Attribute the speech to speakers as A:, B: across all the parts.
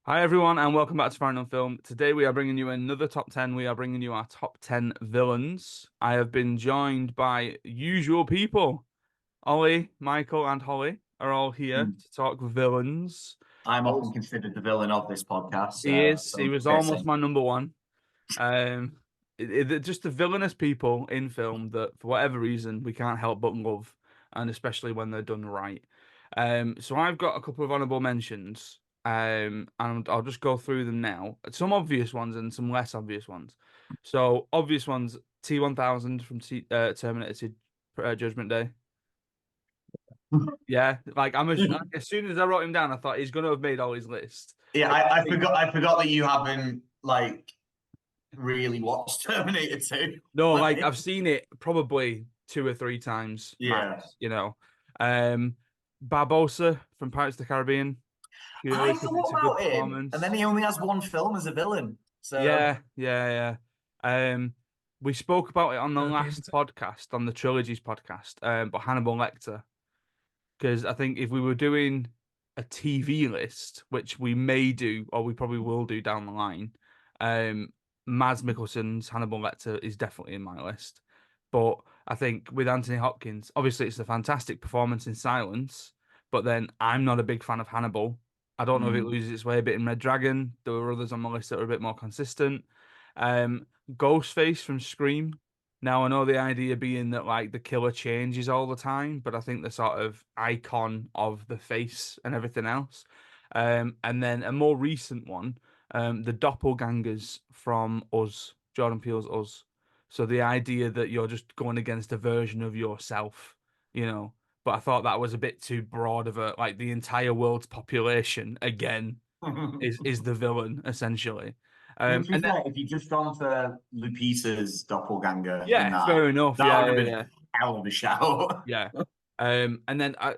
A: Hi everyone, and welcome back to Farrand on Film. Today we are bringing you another top 10. We are bringing you our top 10 villains. I have been joined by usual people. Ollie, Michael, and Holly are all here
B: Hmm.
A: to talk villains.
B: I'm often considered the villain of this podcast,
A: He
B: so
A: is. He
B: don't
A: was
B: piss
A: almost
B: him.
A: my number one. Um, just the villainous people in film that, for whatever reason, we can't help but love, and especially when they're done right. So I've got a couple of honorable mentions, and I'll just go through them now. Some obvious ones and some less obvious ones. So obvious ones: T-1000 from Terminator Judgment Day. Yeah, like as soon as I wrote him down, I thought he's going to have made all his list.
B: Yeah,
A: Like,
B: I forgot that you haven't really watched Terminator 2.
A: no, like
B: Like,
A: I've seen it probably two or three times
B: yeah.
A: max, you know. Um, Barbosa from Pirates of the Caribbean, purely
B: I
A: because
B: thought
A: it's a good
B: about him, and then
A: performance.
B: he only has one film as a villain. So
A: Yeah, yeah, yeah. We spoke about it on the
C: Caribbean.
A: last podcast, on the Trilogies podcast, but Hannibal Lecter, because I think if we were doing a TV list, which we may do, or we probably will do down the line, um, Mads Mikkelsen's Hannibal Lecter is definitely in my list. But I think with Anthony Hopkins, obviously it's a fantastic performance in Silence, but then I'm not a big fan of Hannibal. I don't know if it
B: mm.
A: loses its way a bit in Red Dragon. There were others on my list that were a bit more consistent. Um, Ghostface from Scream. Now I know the idea being that like the killer changes all the time, but I think the sort of icon of the face and everything else. And then a more recent one, the doppelgangers from Us, Jordan Peele's Us. So the idea that you're just going against a version of yourself, you know. But I thought that was a bit too broad of a like the entire world's population again is the villain essentially.
B: I mean, to be
A: And then
B: fair, if you just gone for Lupita's doppelganger in
A: yeah,
B: that,
A: fair enough.
B: that
A: Yeah,
B: would have
A: yeah,
B: been
A: yeah.
B: a hell of a shout.
A: Yeah. And then I'm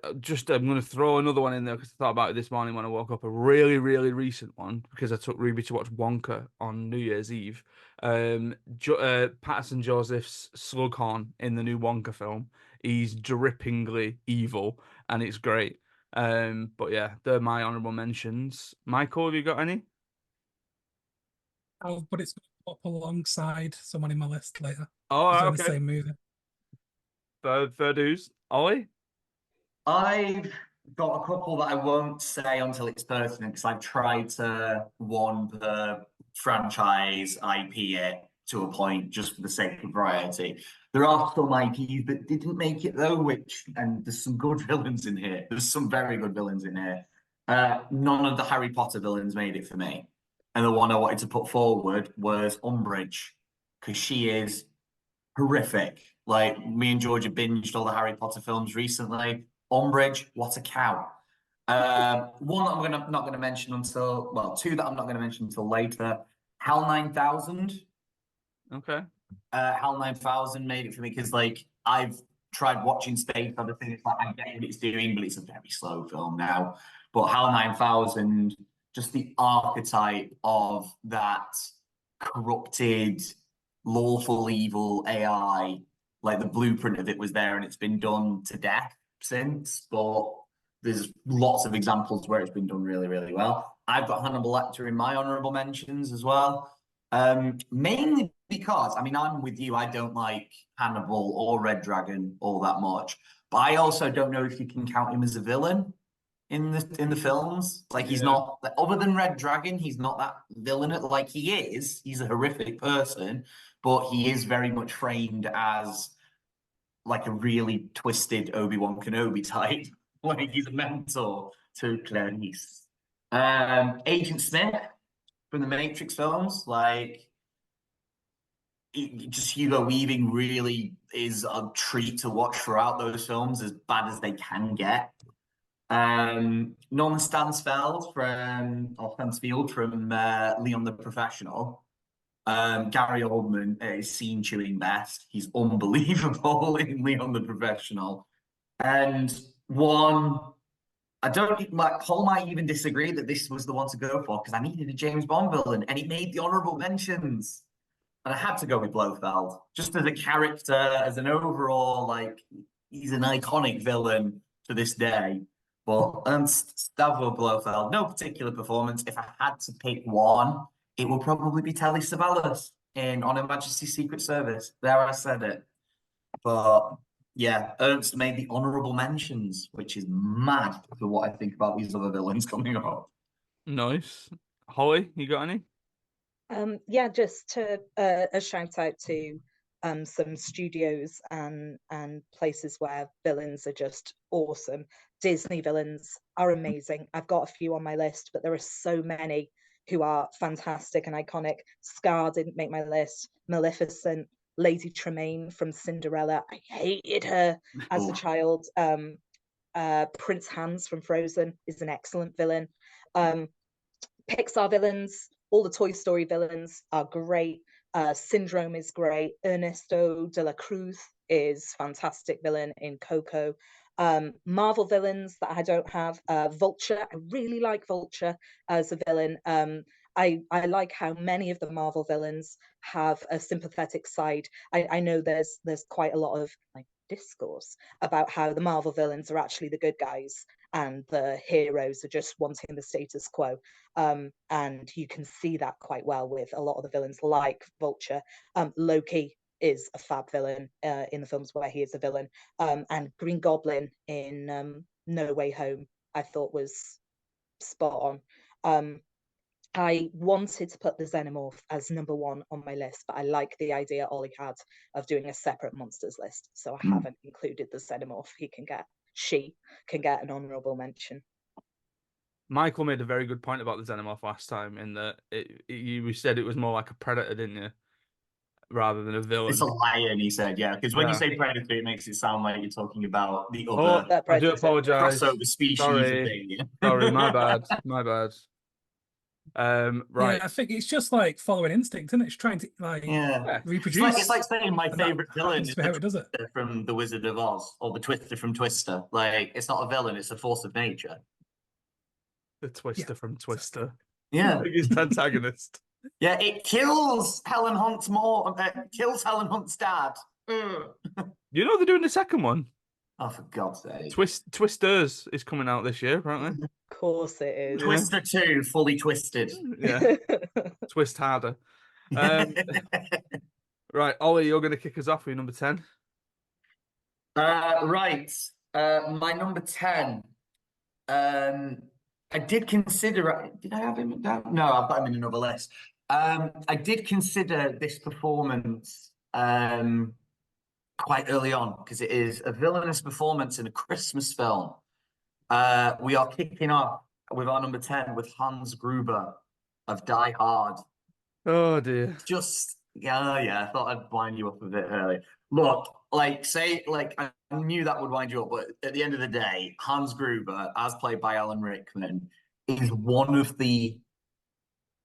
A: going to throw another one in there because I thought about it this morning when I woke up. A really, really recent one because I took Ruby to watch Wonka on New Year's Eve. Patterson Joseph's Slughorn in the new Wonka film. He's drippingly evil and it's great. But yeah, they're my honorable mentions. Michael, have you got any?
C: Oh, but it's going to pop alongside someone in my list later because
A: Oh,
C: they're in the
A: okay.
C: same movie.
A: Fair dues. Ollie?
B: I've got a couple that I won't say until it's pertinent because I've tried to one per franchise IP it to a point just for the sake of variety. There are some IPs that didn't make it though, and there's some good villains in here. There's some very good villains in here. None of the Harry Potter villains made it for me. And the one I wanted to put forward was Umbridge because she is horrific. Like me and Georgia binged all the Harry Potter films recently. Umbridge, what a cow. One that I'm not gonna mention until two that I'm not gonna mention until later. Hal 9000.
A: Okay.
B: Hal 9000 made it for me because I've tried watching Space Odyssey. It's like I get what it's doing, but it's a very slow film now. But Hal 9000, just the archetype of that corrupted, lawful evil AI, like the blueprint of it was there and it's been done to death since. But there's lots of examples where it's been done really, really well. I've got Hannibal Lecter in my honorable mentions as well. Mainly because, I mean, I'm with you. I don't like Hannibal or Red Dragon all that much, but I also don't know if you can count him as a villain in the films. Like he's
A: Yeah.
B: not other than Red Dragon, he's not that villain. Like he is, he's a horrific person, but he is very much framed as like a really twisted Obi-Wan Kenobi type. Like he's a mentor to Clarice. Agent Smith from the Matrix films, just Hugo Weaving really is a treat to watch throughout those films, as bad as they can get. Norman Stansfeld from Leon the Professional. Gary Oldman is scene chewing best. He's unbelievable in Leon the Professional. And one, I don't like Paul might even disagree that this was the one to go for because I needed a James Bond villain and he made the honorable mentions. And I had to go with Blofeld, just as a character, as an overall, like he's an iconic villain to this day. But Stavro Blofeld, no particular performance. If I had to pick one, it would probably be Telly Savalas in On Her Majesty's Secret Service. There, I said it. But yeah, Ernst made the honourable mentions, which is mad for what I think about these other villains coming up.
A: Nice. Holly, you got any?
D: Yeah, just to a shout out to some studios and places where villains are just awesome. Disney villains are amazing. I've got a few on my list, but there are so many who are fantastic and iconic. Scar didn't make my list. Maleficent, Lady Tremaine from Cinderella. I hated her as a child. Prince Hans from Frozen is an excellent villain. Pixar villains, all the Toy Story villains are great. Syndrome is great. Ernesto de la Cruz is fantastic villain in Coco. Marvel villains that I don't have. Vulture, I really like Vulture as a villain. I like how many of the Marvel villains have a sympathetic side. I know there's quite a lot of like discourse about how the Marvel villains are actually the good guys and the heroes are just wanting the status quo. And you can see that quite well with a lot of the villains like Vulture. Loki is a fab villain in the films where he is a villain. And Green Goblin in No Way Home, I thought was spot on. I wanted to put the Xenomorph as #1 on my list, but I like the idea Ollie had of doing a separate monsters list. So I haven't included the Xenomorph. She can get an honourable mention.
A: Michael made a very good point about the Xenomorph last time in that you said it was more like a predator, didn't you? Rather than a villain.
B: It's a lion, he said, yeah. Because when you say predator, it makes it sound like you're talking about the
A: Oh,
B: other
A: I do apologise.
B: crossover species
A: Sorry.
B: of thing. Yeah?
A: Sorry, my bad. My bad. Right.
C: Yeah, I think it's just like following instinct, isn't it? It's trying to reproduce.
B: It's like saying my favorite villain is
C: how it does it.
B: from The Wizard of Oz or the Twister from Twister. Like, it's not a villain; it's a force of nature.
A: The Twister from Twister.
B: Yeah,
A: biggest antagonist.
B: Yeah, it kills Helen Hunt's kills Helen Hunt's dad.
A: You know they're doing the second one.
B: Oh, for God's sake!
A: Twisters is coming out this year, apparently.
D: Of course it is.
B: Twister 2, fully twisted.
A: Yeah. Twist harder. Right, Ollie, you're going to kick us off with your number 10.
B: Right. My number 10. I did consider. Did I have him down? No, I've got him in another list. I did consider this performance quite early on because it is a villainous performance in a Christmas film. We are kicking off with our number 10 with Hans Gruber of Die Hard.
A: Oh dear.
B: I thought I'd wind you up a bit early. Look, I knew that would wind you up, but at the end of the day, Hans Gruber, as played by Alan Rickman, is one of the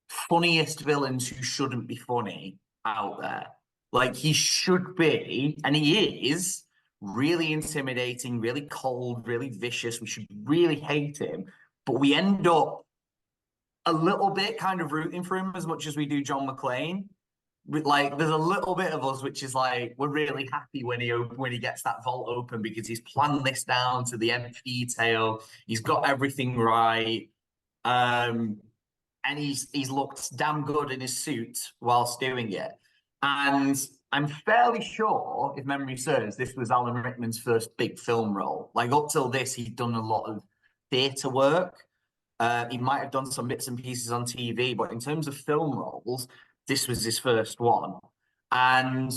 B: funniest villains who shouldn't be funny out there. Like, he should be, and he is, really intimidating, really cold, really vicious. We should really hate him, but we end up a little bit kind of rooting for him as much as we do John McClane. Like, there's a little bit of us which is like, we're really happy when he gets that vault open because he's planned this down to the nth detail. He's got everything right, and he's looked damn good in his suit whilst doing it. And I'm fairly sure, if memory serves, this was Alan Rickman's first big film role. Like, up till this, he'd done a lot of theatre work. He might have done some bits and pieces on TV, but in terms of film roles, this was his first one. And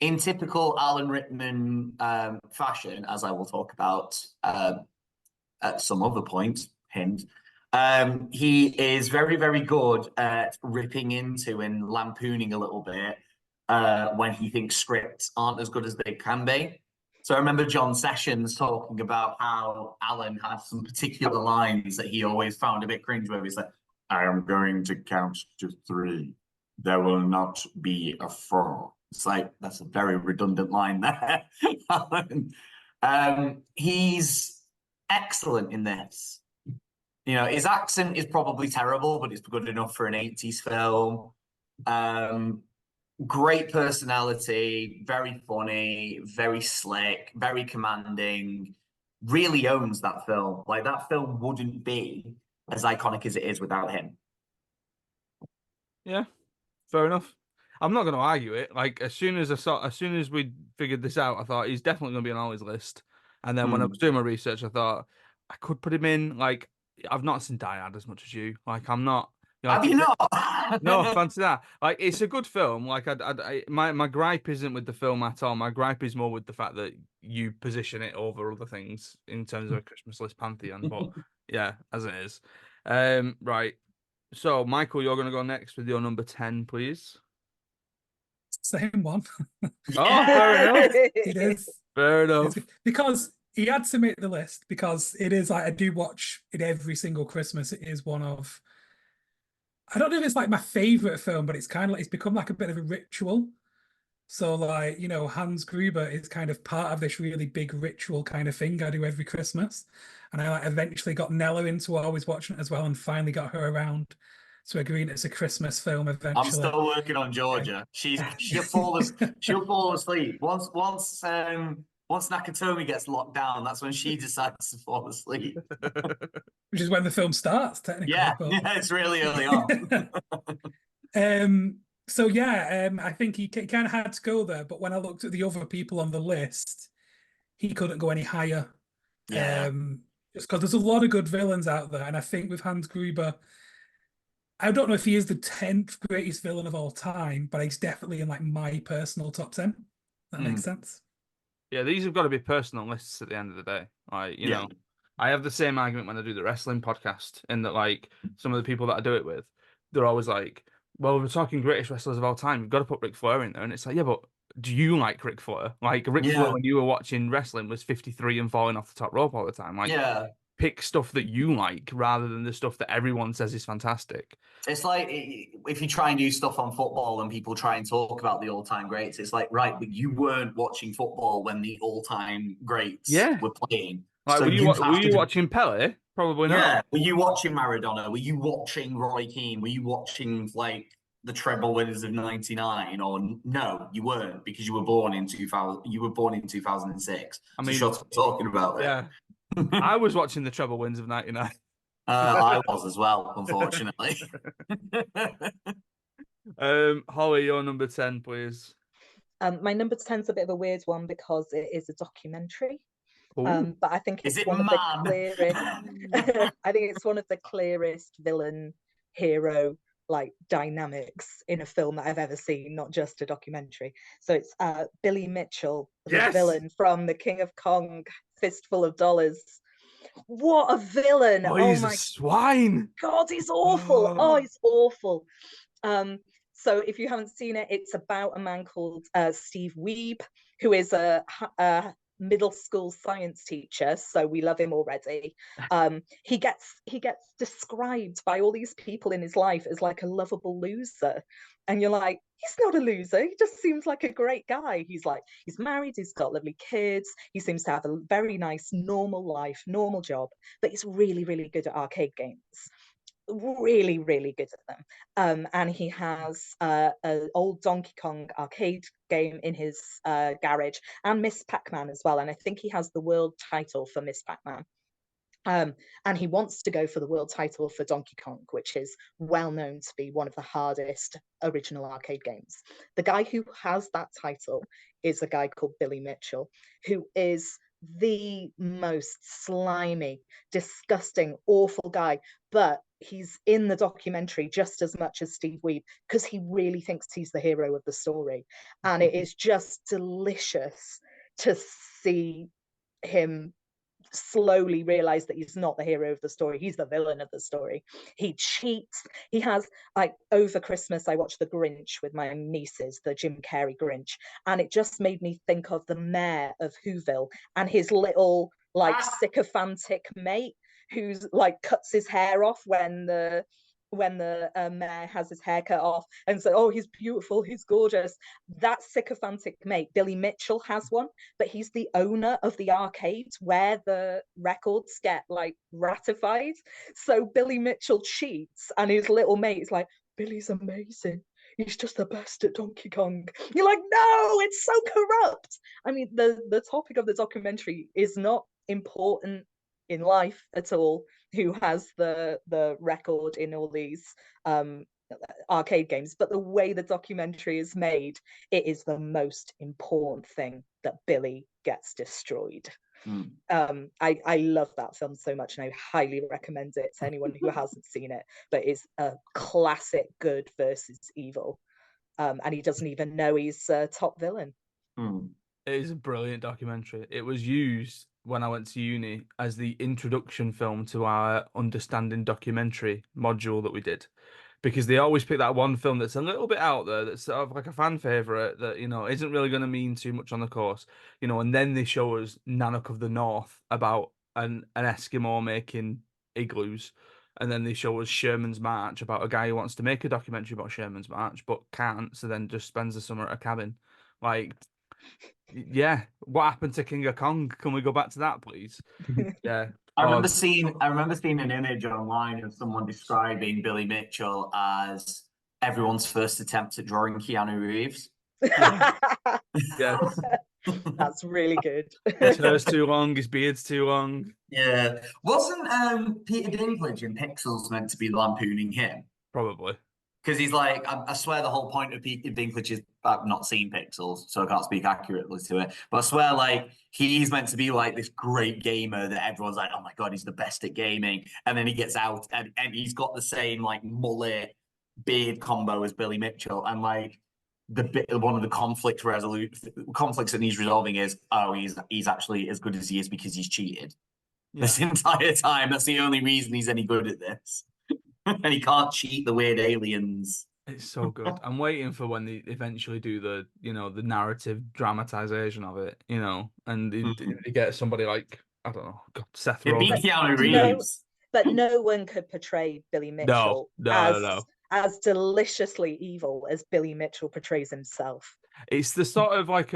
B: in typical Alan Rickman fashion, as I will talk about at some other point, hint, he is very, very good at ripping into and lampooning a little bit when he thinks scripts aren't as good as they can be. So I remember John Sessions talking about how Alan had some particular lines that he always found a bit cringeworthy. He's like, I am going to count to 3. There will not be a 4. It's like, that's a very redundant line there. He's excellent in this. You know, his accent is probably terrible, but it's good enough for an 80s film. Great personality, very funny, very slick, very commanding, really owns that film. Like that film wouldn't be as iconic as it is without him.
A: Yeah, fair enough. I'm not going to argue it. Like as soon as we figured this out, I thought he's definitely going to be on Ollie's list. And then when I was doing my research, I thought I could put him in. Like I've not seen Die Hard as much as you. Like I'm not. Like,
B: Have you not?
A: no, fancy that. Like it's a good film. Like my gripe isn't with the film at all. My gripe is more with the fact that you position it over other things in terms of a Christmas list pantheon. But yeah, as it is. Right. So Michael, you're gonna go next with your number 10, please.
C: Same one.
A: Oh, fair enough.
C: It is.
A: Fair enough.
C: Because he had to make the list because it is like I do watch it every single Christmas. It is one of, I don't know if it's like my favorite film, but it's kind of like it's become like a bit of a ritual. So like, you know, Hans Gruber is kind of part of this really big ritual kind of thing I do every Christmas. And I like eventually got Nella into always watching it as well and finally got her around to agreeing it's a Christmas film eventually.
B: I'm still working on Georgia. She'll fall asleep. Once Nakatomi gets locked down, that's when she decides to fall asleep.
C: Which is when the film starts, technically.
B: Yeah,
C: but...
B: yeah, it's really early on.
C: So yeah, I think he kind of had to go there, but when I looked at the other people on the list, he couldn't go any higher.
B: Yeah.
C: Just because there's a lot of good villains out there, and I think with Hans Gruber, I don't know if he is the 10th greatest villain of all time, but he's definitely in like my personal top 10. That makes sense.
A: Yeah, these have got to be personal lists at the end of the day. Like, you know, I have the same argument when I do the wrestling podcast, in that like some of the people that I do it with, they're always like, well, we're talking greatest wrestlers of all time. We've got to put Ric Flair in there. And it's like, yeah, but do you like Ric Flair? Like Ric Flair, when you were watching wrestling, was 53 and falling off the top rope all the time. Like, pick stuff that you like rather than the stuff that everyone says is fantastic.
B: It's like if you try and do stuff on football and people try and talk about the all-time greats, it's like, right, but you weren't watching football when the all-time greats were playing.
A: Like,
B: so
A: were you watching Pele? Probably not.
B: Yeah. Were you watching Maradona? Were you watching Roy Keane? Were you watching like the treble winners of '99? Or no, you weren't, because you were born in 2000. You were born in 2006. I mean, so shut up talking about it.
A: Yeah. I was watching the treble wins of '99.
B: I was as well, unfortunately.
A: Holly, your number 10, please.
D: My number 10 is a bit of a weird one because it is a documentary. But I think it's one of the clearest. I think it's one of the clearest villain hero like dynamics in a film that I've ever seen, not just a documentary. So it's Billy Mitchell, the villain from The King of Kong, Fistful of Dollars. What a villain!
A: Oh, he's a swine.
D: God, he's awful. Oh, he's awful. So if you haven't seen it, it's about a man called Steve Weeb, who is a middle school science teacher, so we love him already. He gets described by all these people in his life as like a lovable loser, and you're like, he's not a loser, he just seems like a great guy. He's married, he's got lovely kids, he seems to have a very nice normal life, normal job, but he's really, really good at arcade games. Really, really good at them. And he has an old Donkey Kong arcade game in his garage, and Miss Pac-Man as well. And I think he has the world title for Miss Pac-Man. And he wants to go for the world title for Donkey Kong, which is well known to be one of the hardest original arcade games. The guy who has that title is a guy called Billy Mitchell, who is the most slimy, disgusting, awful guy. But he's in the documentary just as much as Steve Weeb, because he really thinks he's the hero of the story. And it is just delicious to see him slowly realize that he's not the hero of the story, he's the villain of the story. He cheats. He has, like, over Christmas I watched The Grinch with my nieces, the Jim Carrey Grinch, and it just made me think of the mayor of Whoville and his little like sycophantic mate who's like cuts his hair off when the mayor has his hair cut off and so, oh, he's beautiful, he's gorgeous. That sycophantic mate, Billy Mitchell, has one, but he's the owner of the arcades where the records get like ratified. So Billy Mitchell cheats and his little mate is like, Billy's amazing, he's just the best at Donkey Kong. You're like, no, it's so corrupt. I mean, the topic of the documentary is not important in life at all, who has the record in all these arcade games, but the way the documentary is made, it is the most important thing that Billy gets destroyed. I love that film so much, and I highly recommend it to anyone who hasn't seen it. But it's a classic good versus evil, and he doesn't even know he's top villain.
A: It is a brilliant documentary. It was used when I went to uni as the introduction film to our understanding documentary module that we did. Because they always pick that one film that's a little bit out there, that's sort of like a fan favorite that, you know, isn't really going to mean too much on the course, you know, and then they show us Nanook of the North about an Eskimo making igloos. And then they show us Sherman's March about a guy who wants to make a documentary about Sherman's March, but can't, so then just spends the summer at a cabin. Like, yeah, what happened to King of Kong? Can we go back to that, please? Yeah.
B: I remember seeing an image online of someone describing Billy Mitchell as everyone's first attempt at drawing Keanu Reeves.
A: Yeah.
D: That's really good.
A: His hair's too long, his beard's too long.
B: Yeah. Wasn't Peter Dinklage in Pixels meant to be lampooning him?
A: Probably.
B: Because he's like, I swear the whole point of Peter Dinklage is, I've not seen Pixels, so I can't speak accurately to it. But I swear, like, he's meant to be like this great gamer that everyone's like, oh my God, he's the best at gaming. And then he gets out and he's got the same like mullet beard combo as Billy Mitchell. And like one of the conflicts that he's resolving is, oh, he's actually as good as he is because he's cheated. This entire time. That's the only reason he's any good at this. And he can't cheat the weird aliens.
A: It's so good. I'm waiting for when they eventually do the, you know, the narrative dramatization of it, you know, and they get somebody like, I don't know, God, Seth Rogen.
B: Keanu Reeves.
D: But no one could portray Billy Mitchell as deliciously evil as Billy Mitchell portrays himself.
A: It's the sort of like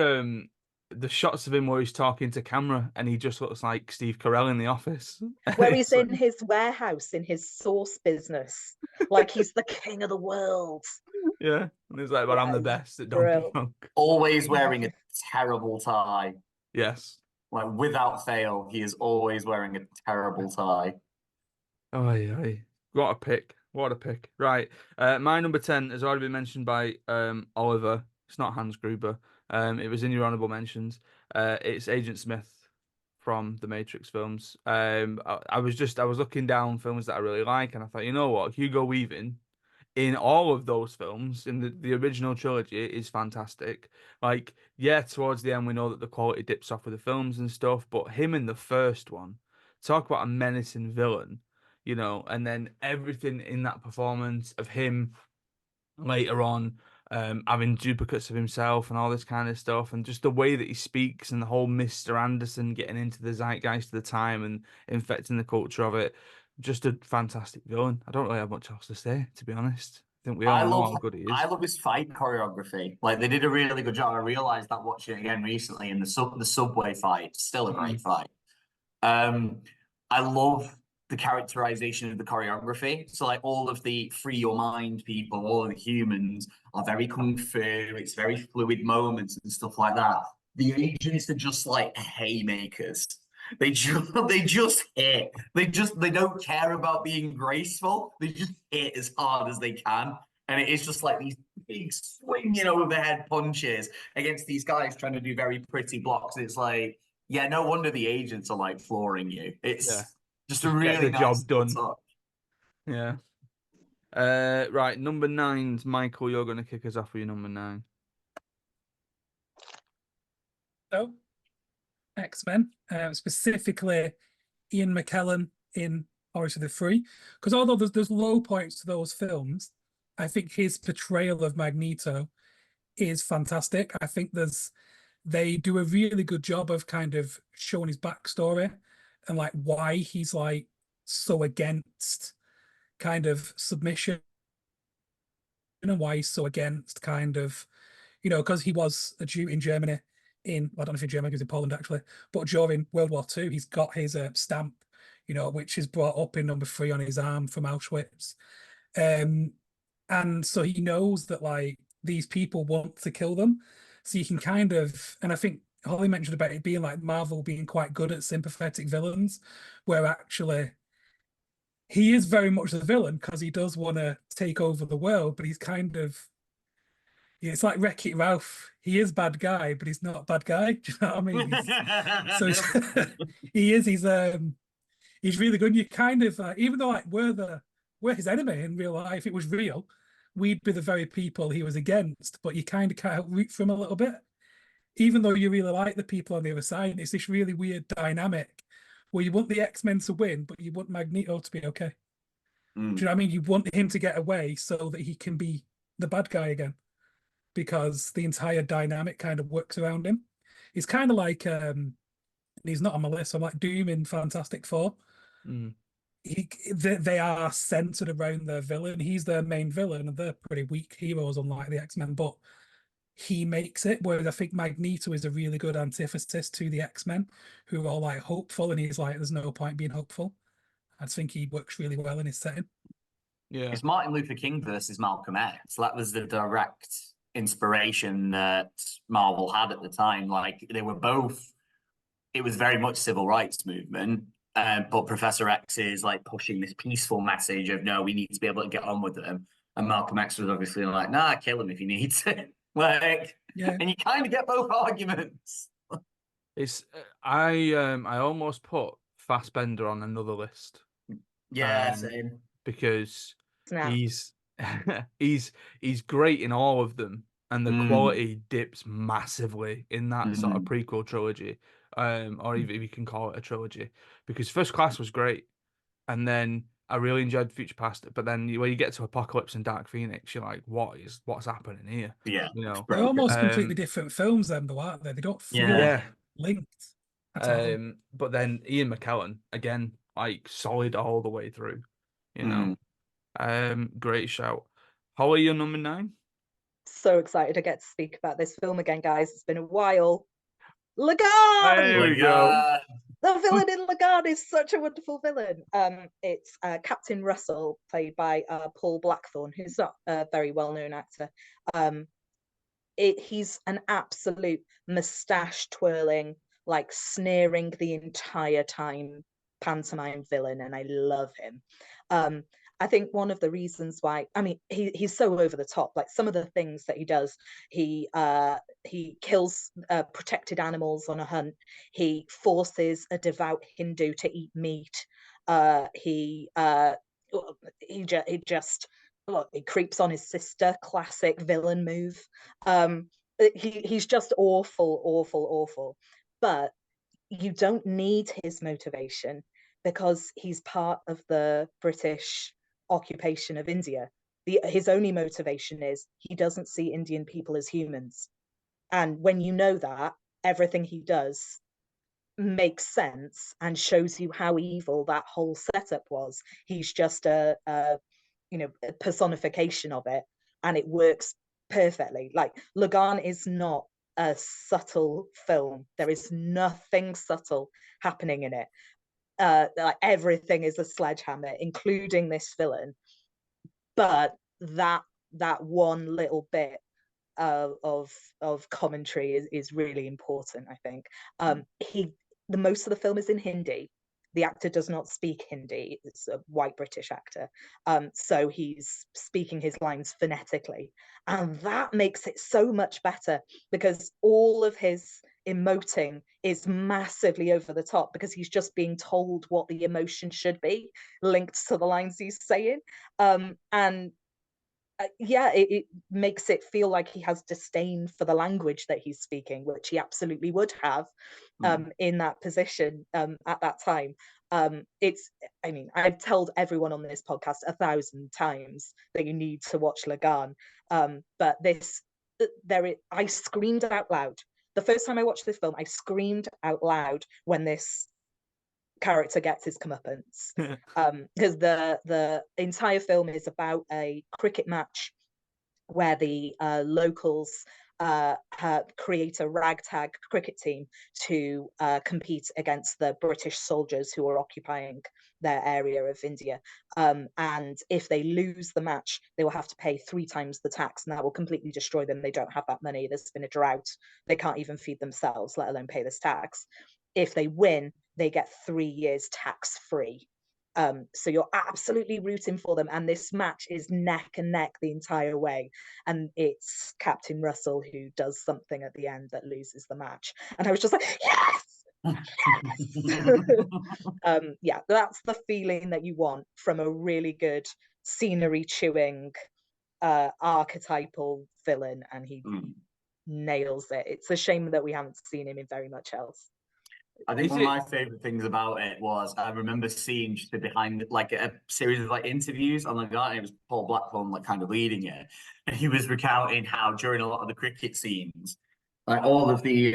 A: the shots of him where he's talking to camera and he just looks like Steve Carell in The Office.
D: Where he's in his warehouse, in his sauce business, like he's the king of the world.
A: Yeah. And he's like, but I'm the best at Donkey Kong.
B: Always wearing a terrible tie.
A: Yes.
B: Like, without fail, he is always wearing a terrible tie.
A: Oh, yeah. What a pick. What a pick. Right. My number 10 has already been mentioned by Oliver. It's not Hans Gruber. It was in your honorable mentions. It's Agent Smith from the Matrix films. I was looking down films that I really like, and I thought, you know what, Hugo Weaving in all of those films, in the original trilogy, is fantastic. Like, yeah, towards the end we know that the quality dips off with the films and stuff, but him in the first one, talk about a menacing villain, you know, and then everything in that performance of him later on, having duplicates of himself and all this kind of stuff, and just the way that he speaks and the whole Mr. Anderson getting into the zeitgeist of the time and infecting the culture of it. Just a fantastic villain. I don't really have much else to say, to be honest. I think we all know how good he is.
B: I love his fight choreography. Like, they did a really good job. I realized that watching it again recently in the subway fight. Still a great fight. I love the characterization of the choreography. So like all of the free your mind people, all of the humans are very kung fu. It's very fluid moments and stuff like that. The agents are just like haymakers. They just hit. They don't care about being graceful. They just hit as hard as they can. And it is just like these big swinging overhead punches against these guys trying to do very pretty blocks. It's like, yeah, no wonder the agents are like flooring you. It's just a really nice job done.
A: Yeah. Right, number 9, Michael, you're going to kick us off with your number 9.
C: So, X-Men, specifically Ian McKellen in Horrors of the Free, because although there's low points to those films, I think his portrayal of Magneto is fantastic. I think they do a really good job of kind of showing his backstory and like why he's like so against kind of submission and why he's so against kind of, you know, because he was a Jew in Germany I don't know if in Germany, he was in Poland actually, but during World War II, he's got his stamp, you know, which is brought up in number 3 on his arm from Auschwitz. And so he knows that like these people want to kill them. So you can kind of, and I think Holly mentioned about it being like Marvel being quite good at sympathetic villains, where actually he is very much the villain because he does want to take over the world, but he's kind of, yeah, it's like Wreck-It Ralph. He is bad guy, but he's not bad guy. Do you know what I mean? He is. He's really good. You kind of, even though like we're his enemy in real life, it was real. We'd be the very people he was against, but you kind of can't root for him a little bit, even though you really like the people on the other side. It's this really weird dynamic where you want the X-Men to win, but you want Magneto to be okay. Do you know what I mean? You want him to get away so that he can be the bad guy again, because the entire dynamic kind of works around him. He's kind of like he's not on my list. I'm like Doom in Fantastic Four. They are centered around their villain. He's their main villain, and they're pretty weak heroes, unlike the X-Men. But he makes it. Whereas I think Magneto is a really good antithesis to the X-Men, who are all like hopeful, and he's like, "There's no point being hopeful." I think he works really well in his setting.
A: Yeah,
B: it's Martin Luther King versus Malcolm X. That was the direct inspiration that Marvel had at the time. Like they were both. It was very much civil rights movement, but Professor X is like pushing this peaceful message of no, we need to be able to get on with them. And Malcolm X was obviously like, nah, kill him if you need to. Like,
C: Yeah.
B: And you kind of get both arguments.
A: It's I almost put Fassbender on another list.
B: Yeah, same.
A: Because
D: Snap.
A: he's he's great in all of them, and the quality dips massively in that sort of prequel trilogy, or even if you can call it a trilogy, because First Class was great, and then I really enjoyed Future Past, but then when you get to Apocalypse and Dark Phoenix, you're like, what's happening here?
B: Yeah,
A: You know,
C: They're almost completely different films, then, though, aren't they? They don't feel linked at all.
A: But then Ian McKellen again, like solid all the way through. You know, great shout. Holly, your number 9.
D: So excited to get to speak about this film again, guys. It's been a while. Lagarde!
A: There we go.
D: The villain in Lagarde is such a wonderful villain. It's Captain Russell, played by Paul Blackthorne, who's not a very well-known actor. He's an absolute mustache twirling, like sneering the entire time pantomime villain, and I love him. I think one of the reasons why, I mean, he's so over the top. Like some of the things that he does, he kills protected animals on a hunt. He forces a devout Hindu to eat meat. He just look, he creeps on his sister. Classic villain move. He's just awful, awful, awful. But you don't need his motivation because he's part of the British occupation of India. His only motivation is he doesn't see Indian people as humans. And when you know that, everything he does makes sense and shows you how evil that whole setup was. He's just a personification of it, and it works perfectly. Like Lagarde is not a subtle film. There is nothing subtle happening in it. Like everything is a sledgehammer, including this villain. But that one little bit of commentary is really important, I think. The most of the film is in Hindi. The actor does not speak Hindi. It's a white British actor. So he's speaking his lines phonetically. And that makes it so much better because all of his emoting is massively over the top because he's just being told what the emotion should be linked to the lines he's saying. It makes it feel like he has disdain for the language that he's speaking, which he absolutely would have in that position at that time. I've told everyone on this podcast 1,000 times that you need to watch Lagarde, but I screamed out loud. The first time I watched this film, I screamed out loud when this character gets his comeuppance, because the entire film is about a cricket match where the locals create a ragtag cricket team to compete against the British soldiers who are occupying their area of India. And if they lose the match, they will have to pay 3 times the tax, and that will completely destroy them. They don't have that money. There's been a drought. They can't even feed themselves, let alone pay this tax. If they win, they get 3 years tax free. So you're absolutely rooting for them, and this match is neck and neck the entire way, and it's Captain Russell who does something at the end that loses the match, and I was just like, yes, yes. Yeah, that's the feeling that you want from a really good scenery chewing archetypal villain, and he nails it. It's a shame that we haven't seen him in very much else.
B: I think one of my favorite things about it was I remember seeing just behind like a series of like interviews on the guy, and it was Paul Blackthorne like kind of leading it, and he was recounting how during a lot of the cricket scenes, like all of the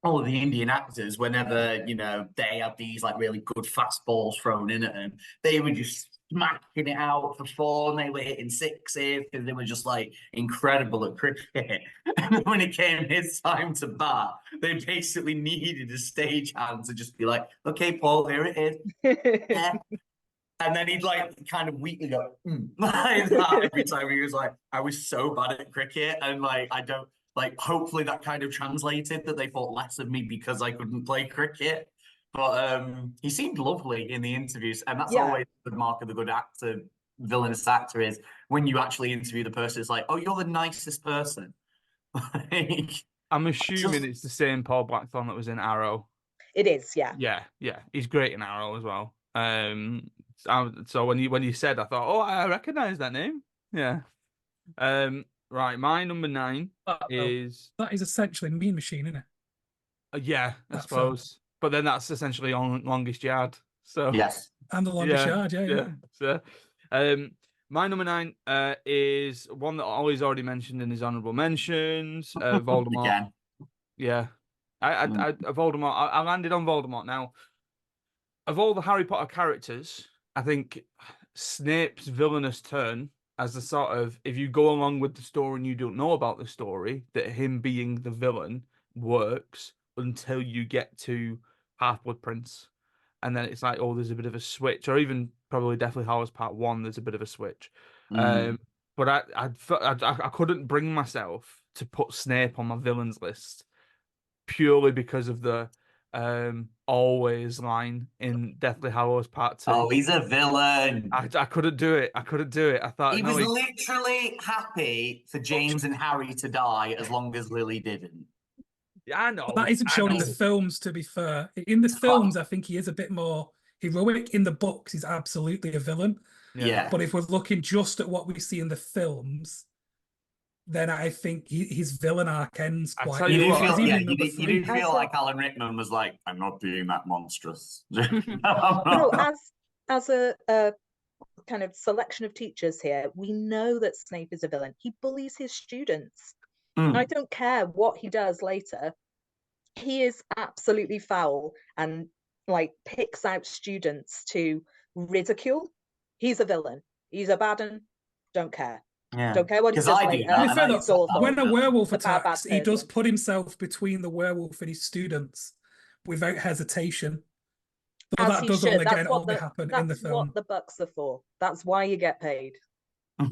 B: Indian actors, whenever they had these like really good fast balls thrown in at them, they were just smacking it out for 4, and they were hitting 6s because they were just like incredible at cricket. And then when it came his time to bat, they basically needed a stagehand to just be like, "Okay, Paul, here it is." Yeah. And then he'd like kind of weakly go like that every time. He was like, "I was so bad at cricket, and like I don't." Like, hopefully that kind of translated that they thought less of me because I couldn't play cricket. But he seemed lovely in the interviews. And that's always the mark of a good actor, villainous actor, is when you actually interview the person, it's like, oh, you're the nicest person.
A: I'm assuming it's the same Paul Blackthorne that was in Arrow.
D: It is, yeah.
A: Yeah. He's great in Arrow as well. So when you said, I thought, oh, I recognize that name. Yeah. Right, my number 9 is
C: that is essentially Mean Machine, isn't it?
A: Yeah, I suppose. But then that's essentially on Longest Yard. So
B: yes,
C: and the Longest Yard, yeah.
A: So, my number 9 is one that Ollie's already mentioned in his honorable mentions. Voldemort.
B: Again.
A: Yeah, I Voldemort. I landed on Voldemort. Now, of all the Harry Potter characters, I think Snape's villainous turn, as the sort of, if you go along with the story and you don't know about the story, that him being the villain works until you get to Half-Blood Prince. And then it's like, oh, there's a bit of a switch, or even probably Deathly Hallows Part 1, there's a bit of a switch. But I couldn't bring myself to put Snape on my villains list purely because of the always line in Deathly Hallows Part 2.
B: Oh, he's a villain.
A: I couldn't do it. I thought
B: he was literally happy for James and Harry to die as long as Lily didn't.
A: Yeah, I know.
C: But that isn't shown in the films, to be fair. In the films, I think he is a bit more heroic. In the books, he's absolutely a villain.
B: Yeah.
C: But if we're looking just at what we see in the films, then I think his villain arc ends quite.
B: You do feel like Alan Rickman was like, "I'm not being that monstrous."
D: No, as a kind of selection of teachers here, we know that Snape is a villain. He bullies his students. I don't care what he does later. He is absolutely foul and like picks out students to ridicule. He's a villain. He's a bad one. Don't care.
B: Yeah.
D: Don't care what he does later.
C: When a werewolf attacks, he does put himself between the werewolf and his students without hesitation. But that does only happen in the film.
D: That's what the bucks are for. That's why you get paid. To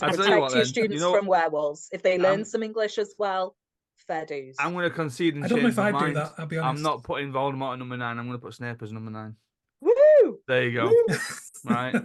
A: I'll
D: protect your students from werewolves. If they learn some English as well, fair dues.
A: I'm going to concede and
C: I don't know if I'd
A: do
C: that, I'll be honest.
A: I'm not putting Voldemort at number 9. I'm going to put Snape as number 9.
D: Woo!
A: There you go. Right.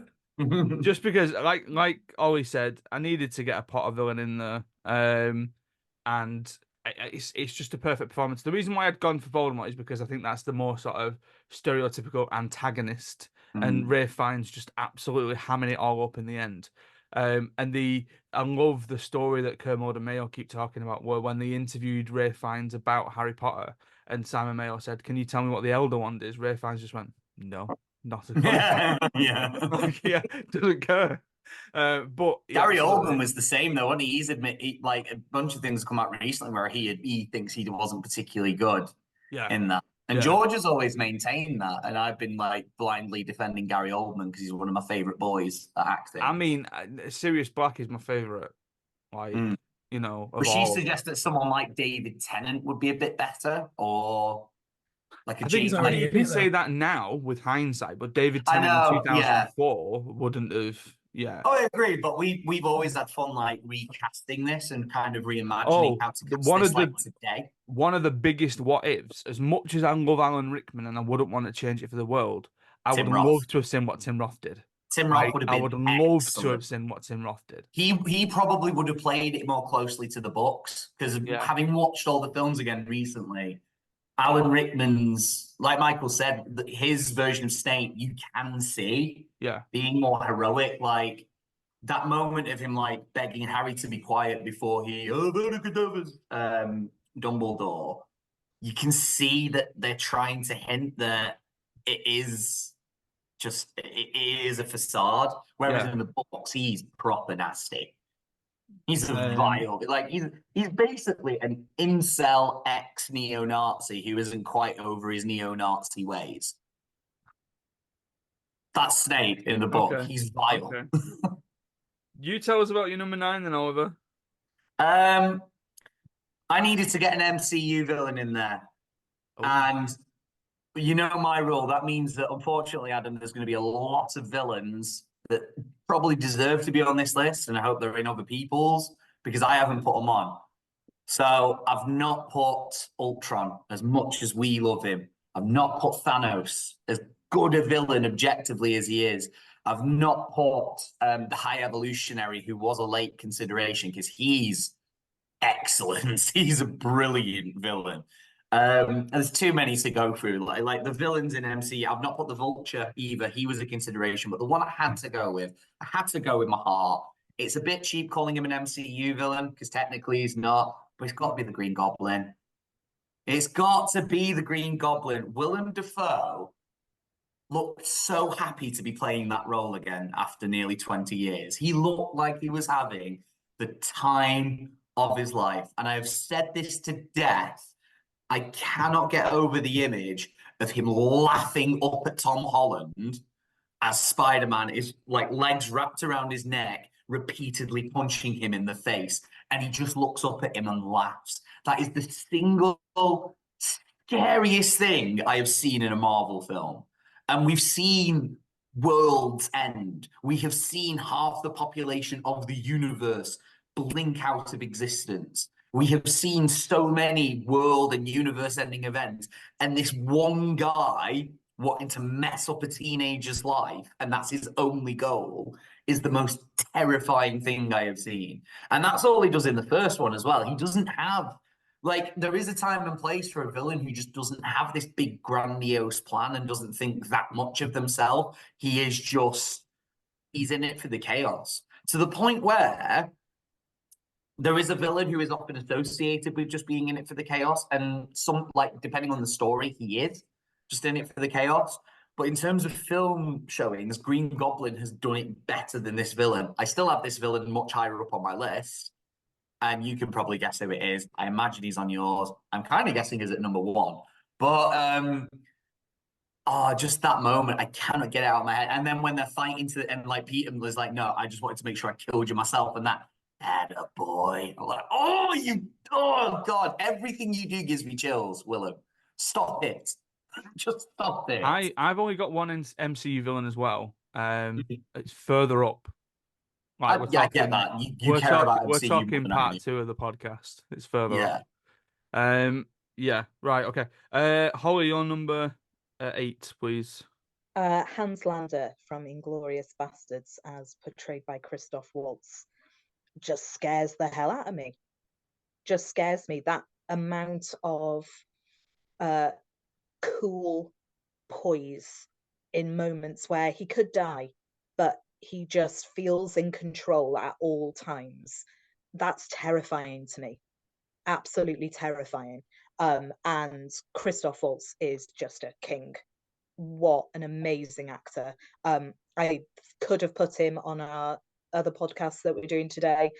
A: Just because, like Ollie said, I needed to get a Potter villain in there. And it's just a perfect performance. The reason why I'd gone for Voldemort is because I think that's the more sort of stereotypical antagonist. And Ralph Fiennes just absolutely hamming it all up in the end. And I love the story that Kermode and Mayo keep talking about, where when they interviewed Ralph Fiennes about Harry Potter, and Simon Mayo said, "Can you tell me what the Elder Wand is?" Ralph Fiennes just went, "No, not at all." Yeah, doesn't care. But
B: Gary Oldman was the same though, wasn't he? He's like a bunch of things come out recently where he thinks he wasn't particularly good in that. And George has always maintained that, and I've been like blindly defending Gary Oldman because he's one of my favorite boys at acting.
A: I mean, Sirius Black is my favorite. Like,
B: Would she suggest that someone like David Tennant would be a bit better, or? like a
A: I think
C: he's
B: James.
C: already
A: you
C: in
A: can
C: it,
A: say
C: though.
A: that now with hindsight, but David
B: I
A: Tennant in
B: know, yeah.
A: 2004 wouldn't have. Yeah.
B: Oh, I agree, but we've always had fun like recasting this and kind of reimagining
A: Oh,
B: how to cast
A: one
B: this
A: of the
B: like today.
A: one of the biggest what ifs. As much as I love Alan Rickman and I wouldn't want to change it for the world, I would
B: Tim Roth.
A: love to have seen what Tim Roth did.
B: Tim Roth
A: Like
B: would have
A: I
B: been
A: would love to have
B: excellent.
A: seen what Tim Roth did.
B: He probably would have played it more closely to the books because
A: Yeah.
B: having watched all the films again recently, Alan Rickman's, like Michael said, his version of Snape, you can see
A: Yeah.
B: being more heroic. Like that moment of him like begging Harry to be quiet before he Dumbledore, you can see that they're trying to hint that it is it is a facade. Whereas
A: Yeah.
B: in the books, he's proper nasty. He's a
A: Um,
B: vile, like he's basically an incel ex neo-Nazi who isn't quite over his neo-Nazi ways. That's Snape in the book.
A: okay.
B: He's vile.
A: Okay. You tell us about your number 9 then, Oliver.
B: Um, I needed to get an MCU villain in there,
A: Oh.
B: and you know my rule. That means that unfortunately, Adam, there's going to be a lot of villains that probably deserve to be on this list, and I hope they're in other people's because I haven't put them on. So I've not put Ultron as much as we love him. I've not put Thanos as good a villain objectively as he is. I've not put the High Evolutionary, who was a late consideration because he's excellent. He's a brilliant villain. There's too many to go through. Like the villains in MC, I've not put the Vulture either. He was a consideration, but the one I had to go with my heart. It's a bit cheap calling him an MCU villain because technically he's not, but it's got to be the Green Goblin. It's got to be the Green Goblin. Willem Dafoe looked so happy to be playing that role again after nearly 20 years. He looked like he was having the time of his life. And I have said this to death. I cannot get over the image of him laughing up at Tom Holland as Spider-Man is like legs wrapped around his neck, repeatedly punching him in the face. And he just looks up at him and laughs. That is the single scariest thing I have seen in a Marvel film. And we've seen worlds end. We have seen half the population of the universe blink out of existence. We have seen so many world and universe ending events. And this one guy wanting to mess up a teenager's life, and that's his only goal, is the most terrifying thing I have seen. And that's all he does in the first one as well. He doesn't have, like, there is a time and place for a villain who just doesn't have this big grandiose plan and doesn't think that much of themselves. He is just, he's in it for the chaos. To the point where there is a villain who is often associated with just being in it for the chaos, and some, like, depending on the story, he is just in it for the chaos. But in terms of film showings, Green Goblin has done it better than this villain. I still have this villain much higher up on my list, and you can probably guess who it is. I imagine he's on yours. I'm kind of guessing he's at number 1. But just that moment, I cannot get it out of my head. And then when they're fighting to the end, like Peter was like, "No, I just wanted to make sure I killed you myself," and that. Atta boy. I'm like, oh God, everything you do gives me chills, Willem. Stop it. Just stop it.
A: I've only got one MCU villain as well. It's further up. Like we're
B: Yeah, I
A: talking,
B: get that. You care about
A: we're
B: MCU more
A: talking
B: than I
A: part
B: do.
A: 2 of the podcast. It's further
B: Yeah.
A: up. Yeah, right, okay. Holly, your number 8, please.
D: Hans Lander from Inglorious Bastards, as portrayed by Christoph Waltz, just scares the hell out of me. Just scares me. That amount of cool poise in moments where he could die, but he just feels in control at all times. That's terrifying to me. Absolutely terrifying. And Christoph Waltz is just a king. What an amazing actor. I could have put him on our other podcasts that we're doing today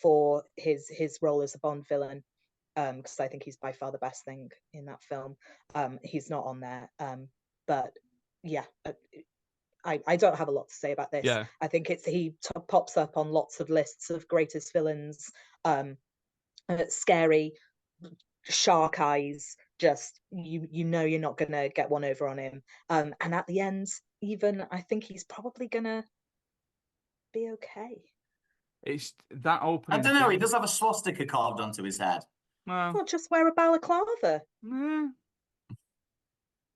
D: for his role as a Bond villain, because I think he's by far the best thing in that film. He's not on there, but yeah, I don't have a lot to say about this.
A: Yeah.
D: I think he pops up on lots of lists of greatest villains. Scary, shark eyes, just you know you're not gonna get one over on him. And at the end, even I think he's probably gonna be okay.
A: It's that
B: I
A: opening.
B: don't know. He
A: scene.
B: does have a swastika carved onto his head.
A: Well,
D: Well, just wear a balaclava.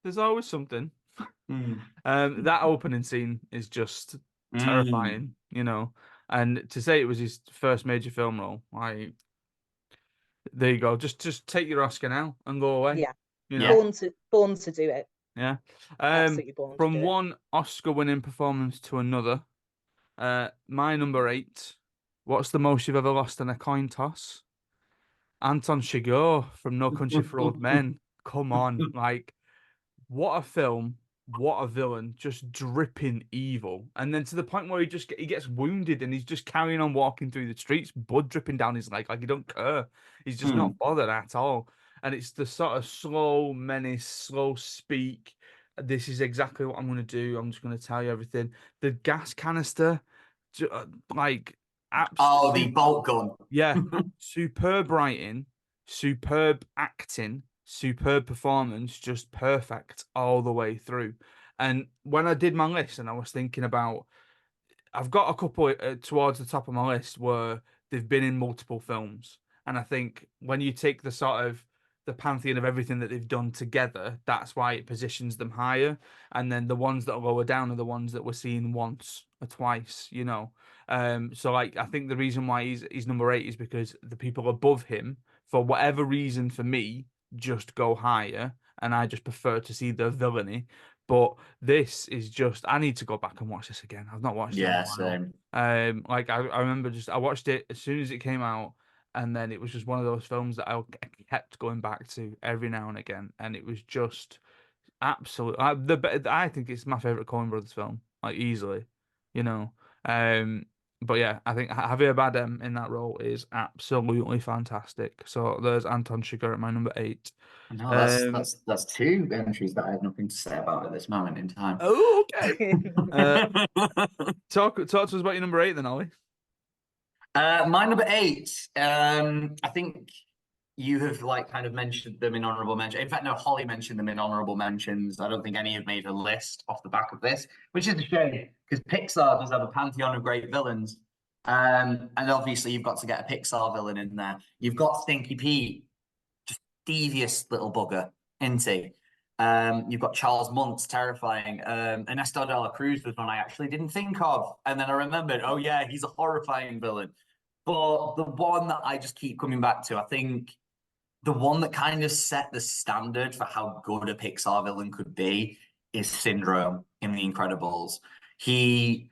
A: there's always something.
B: Mm.
A: That opening scene is just
B: Mm.
A: terrifying, you know. And to say it was his first major film role, like, there you go. Just take your Oscar now and go away.
D: Yeah,
A: You
B: Yeah.
A: know.
D: born to do it.
A: Yeah.
D: Absolutely born to
A: From
D: do it.
A: one Oscar-winning performance to another, my number 8. What's the most you've ever lost in a coin toss? Anton Chigurh from No Country for Old Men. Come on, like, what a film, what a villain, just dripping evil. And then to the point where he gets wounded and he's just carrying on walking through the streets, blood dripping down his leg, like he don't care. He's just not bothered at all. And it's the sort of slow menace, slow speak. This is exactly what I'm going to do. I'm just going to tell you everything. The gas canister, like,
B: Oh, the
A: absolutely.
B: bolt gun.
A: Yeah, superb writing, superb acting, superb performance, just perfect all the way through. And when I did my list and I was thinking about, I've got a couple towards the top of my list where they've been in multiple films. And I think when you take the sort of the pantheon of everything that they've done together, that's why it positions them higher. And then the ones that are lower down are the ones that we're seeing once or twice, you know. So like I think the reason why he's number 8 is because the people above him, for whatever reason for me, just go higher. And I just prefer to see the villainy. But this is just, I need to go back and watch this again. I've not watched it in a
B: Yeah,
A: while.
B: same.
A: Like I remember I watched it as soon as it came out, and then it was just one of those films that I kept going back to every now and again, and it was just absolute. I think it's my favorite Coen Brothers film, like easily, you know. But yeah, I think Javier Bardem in that role is absolutely fantastic. So there's Anton Chigurh at my number 8.
B: No,
A: Um,
B: that's 2 entries that I have nothing to say about at this moment in time.
A: oh, okay. Talk to us about your number 8 then, Ollie.
B: My number 8, I think you have like kind of mentioned them in honorable mention. In fact, no, Holly mentioned them in honorable mentions. I don't think any have made a list off the back of this, which is a shame because Pixar does have a pantheon of great villains. And obviously you've got to get a Pixar villain in there. You've got Stinky Pete, just devious little bugger, isn't he? You've got Charles Muntz, terrifying. Ernesto de la Cruz was one I actually didn't think of. And then I remembered, oh yeah, he's a horrifying villain. But the one that I just keep coming back to, I think the one that kind of set the standard for how good a Pixar villain could be is Syndrome in The Incredibles. He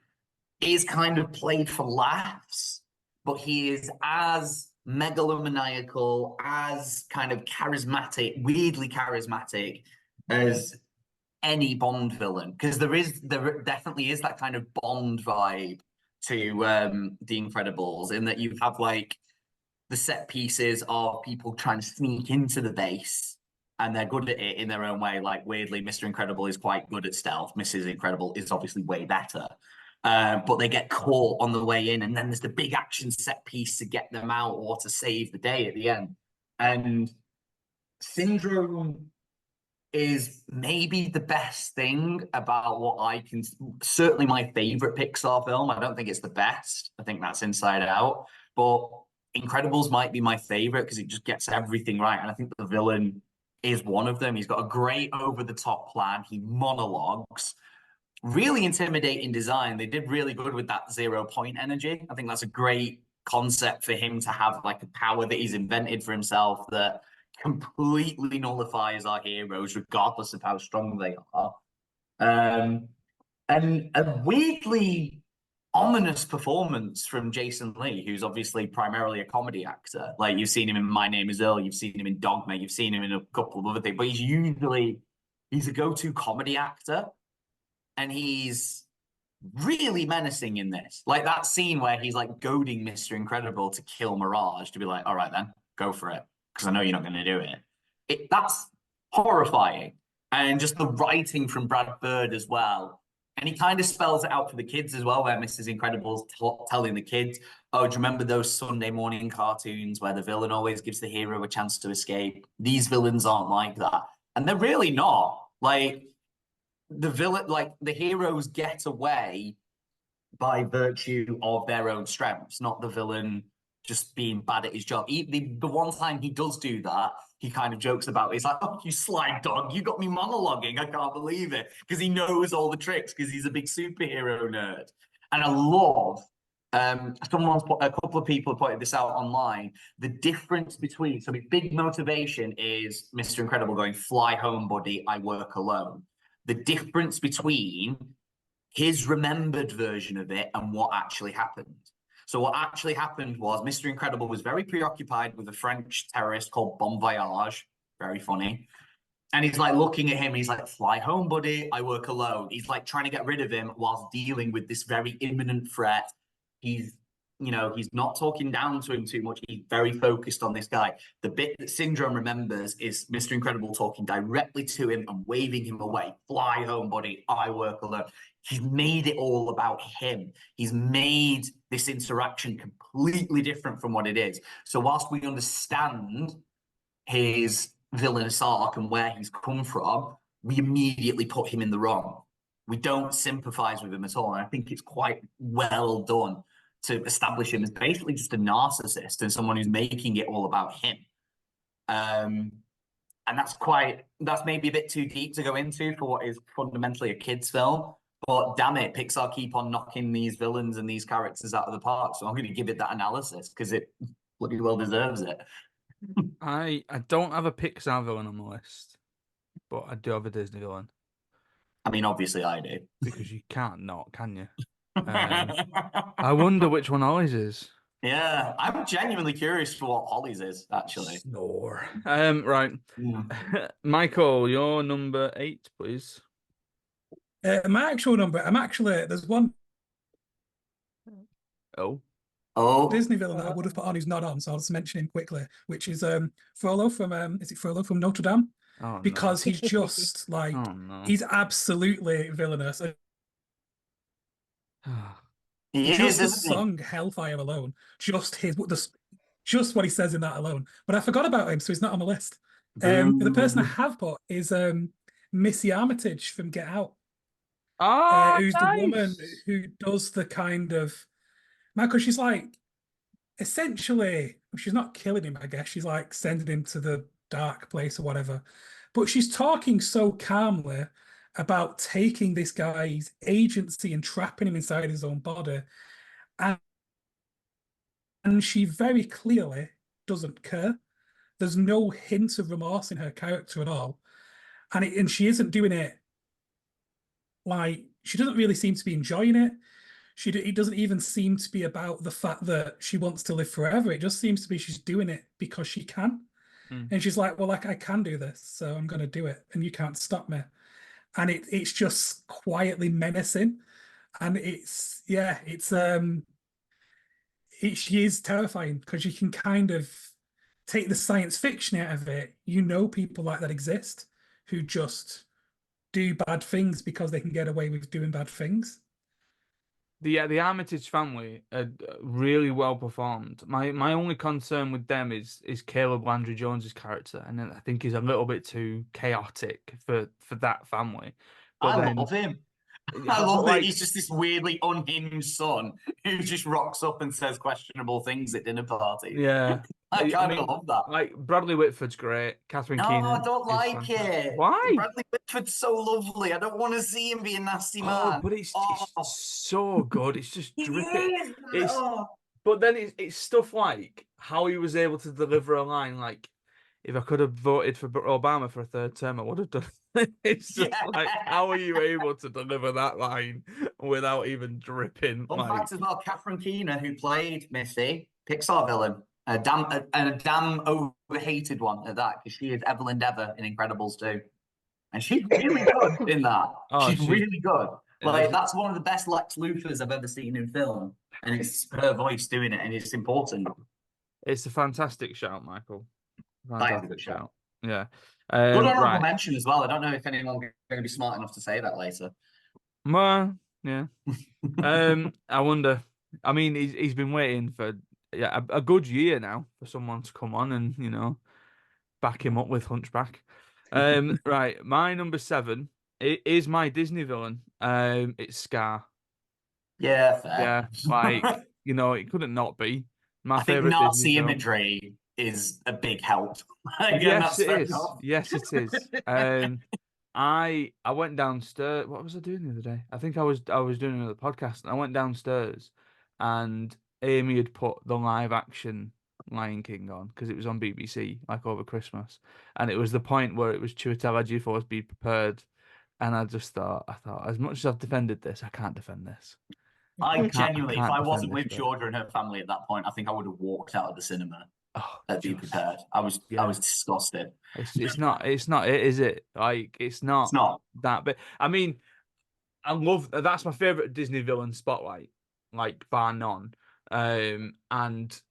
B: is kind of played for laughs, but he is as megalomaniacal, as kind of charismatic, weirdly charismatic as any Bond villain. Because there definitely is that kind of Bond vibe to The Incredibles, in that you have like the set pieces of people trying to sneak into the base, and they're good at it in their own way. Like weirdly, Mr. Incredible is quite good at stealth. Mrs. Incredible is obviously way better. But they get caught on the way in, and then there's the big action set piece to get them out or to save the day at the end. And Syndrome is maybe the best thing about what I can, certainly my favorite Pixar film. I don't think it's the best. I think that's Inside Out. But Incredibles might be my favorite because it just gets everything right. And I think the villain is one of them. He's got a great over-the-top plan. He monologues. Really intimidating design. They did really good with that 0 point energy. I think that's a great concept for him to have, like a power that he's invented for himself that completely nullifies our heroes, regardless of how strong they are. And a weirdly ominous performance from Jason Lee, who's obviously primarily a comedy actor. Like you've seen him in My Name Is Earl, you've seen him in Dogma, you've seen him in a couple of other things, but he's a go-to comedy actor. And he's really menacing in this. Like that scene where he's like goading Mr. Incredible to kill Mirage, to be like, all right then, go for it, because I know you're not going to do it. That's horrifying. And just the writing from Brad Bird as well And he kind of spells it out for the kids as well, where Mrs. Incredible's telling the kids, oh, do you remember those Sunday morning cartoons where the villain always gives the hero a chance to escape? These villains aren't like that. And they're really not. Like, the villain, like, the heroes get away by virtue of their own strengths, not the villain just being bad at his job. The one time he does do that, he kind of jokes about it. He's like, oh, you sly dog, you got me monologuing. I can't believe it. Because he knows all the tricks, because he's a big superhero nerd. And I love, a couple of people pointed this out online, the difference between, so his big motivation is Mr. Incredible going, fly home, buddy, I work alone. The difference between his remembered version of it and what actually happened. So what actually happened was Mr. Incredible was very preoccupied with a French terrorist called Bon Voyage. Very funny. And he's like looking at him. He's like, fly home, buddy. I work alone. He's like trying to get rid of him whilst dealing with this very imminent threat. He's not talking down to him too much. He's very focused on this guy. The bit that Syndrome remembers is Mr. Incredible talking directly to him and waving him away. Fly home, buddy. I work alone. He's made it all about him. He's made this interaction completely different from what it is. So whilst we understand his villainous arc and where he's come from, we immediately put him in the wrong. We don't sympathize with him at all. And I think it's quite well done to establish him as basically just a narcissist and someone who's making it all about him. And that's maybe a bit too deep to go into for what is fundamentally a kid's film. But damn it, Pixar keep on knocking these villains and these characters out of the park. So I'm going to give it that analysis because it bloody well deserves it.
A: I don't have a Pixar villain on the list, but I do have a Disney villain.
B: I mean, obviously I do.
A: Because you can't not, can you? I wonder which one Ollie's is.
B: Yeah, I'm genuinely curious for what Holly's is, actually.
A: Snore. Right. Yeah. Michael, your number 8, please.
C: My actual number, there's one Disney villain that I would have put on who's not on, so I'll just mention him quickly, which is Frollo from Frollo from Notre Dame?
A: Oh,
C: because he's just like he's absolutely villainous. Just the song Hellfire alone, just what he says in that alone. But I forgot about him, so he's not on the list. The person I have put is Missy Armitage from Get Out. Who's the woman who does the kind of Michael, she's like essentially, she's not killing him, I guess. She's like sending him to the dark place or whatever. But she's talking so calmly about taking this guy's agency and trapping him inside his own body. And she very clearly doesn't care. There's no hint of remorse in her character at all. And she isn't doing it like, she doesn't really seem to be enjoying it. It doesn't even seem to be about the fact that she wants to live forever. It just seems to be she's doing it because she can. And she's like, well, like, I can do this, so I'm going to do it, and you can't stop me. And it's just quietly menacing. And she is terrifying because you can kind of take the science fiction out of it. You know, people like that exist who just do bad things because they can get away with doing bad things.
A: The Armitage family are really well performed. My only concern with them is Caleb Landry Jones's character, and I think he's a little bit too chaotic for that family. But
B: I love him. I love that he's just this weirdly unhinged son who just rocks up and says questionable things at dinner parties.
A: Yeah.
B: I kind of love that.
A: Like, Bradley Whitford's great. Catherine Keenan.
B: No, I don't like it.
A: Why?
B: Bradley Whitford's so lovely. I don't want to see him be a nasty man.
A: But it's so good. It's just dripping. But then it's stuff like how he was able to deliver a line like, if I could have voted for Obama for a third term, I would have done it. It's just like, how are you able to deliver that line without even dripping?
B: Fun fact as well, Catherine Keener, who played Missy, Pixar villain, a damn overhated one at that, because she is Evelyn Dever in Incredibles 2. And she's really good in that. She's really good. Like, that's one of the best Lex Luthors I've ever seen in film. And it's her voice doing it, and it's important.
A: It's a fantastic shout, Michael. Fantastic shout. Yeah.
B: Good honorable mention as well. I don't know if anyone's going to be smart enough to say that later.
A: Well, yeah. I wonder. I mean, he's been waiting for a good year now for someone to come on and back him up with Hunchback. Right, my number 7 is my Disney villain. It's Scar.
B: Yeah, fair.
A: Yeah, like it couldn't not be my
B: I think
A: favorite Disney
B: Nazi
A: film.
B: imagery is a big help. Again,
A: Yes,
B: that's
A: it
B: fair
A: is.
B: enough.
A: Yes, it is. I went downstairs. What was I doing the other day? I think I was doing another podcast, and I went downstairs, and Amy had put the live action Lion King on because it was on BBC like over Christmas, and it was the point where it was Chiwetel Ejiofor's "Be Prepared," and I thought, as much as I've defended this, I can't defend this.
B: I
A: I
B: genuinely, if
A: can't
B: I
A: defend
B: wasn't
A: this
B: with
A: bit.
B: Georgia and her family at that point, I think I would have walked out of the cinema.
A: Oh,
B: Be
A: just
B: prepared. I was
A: yeah.
B: disgusted.
A: It's not it, is it? Like it's
B: It's
A: not
B: not.
A: that bit. I mean, I love that's my favorite Disney villain spotlight, like bar none. And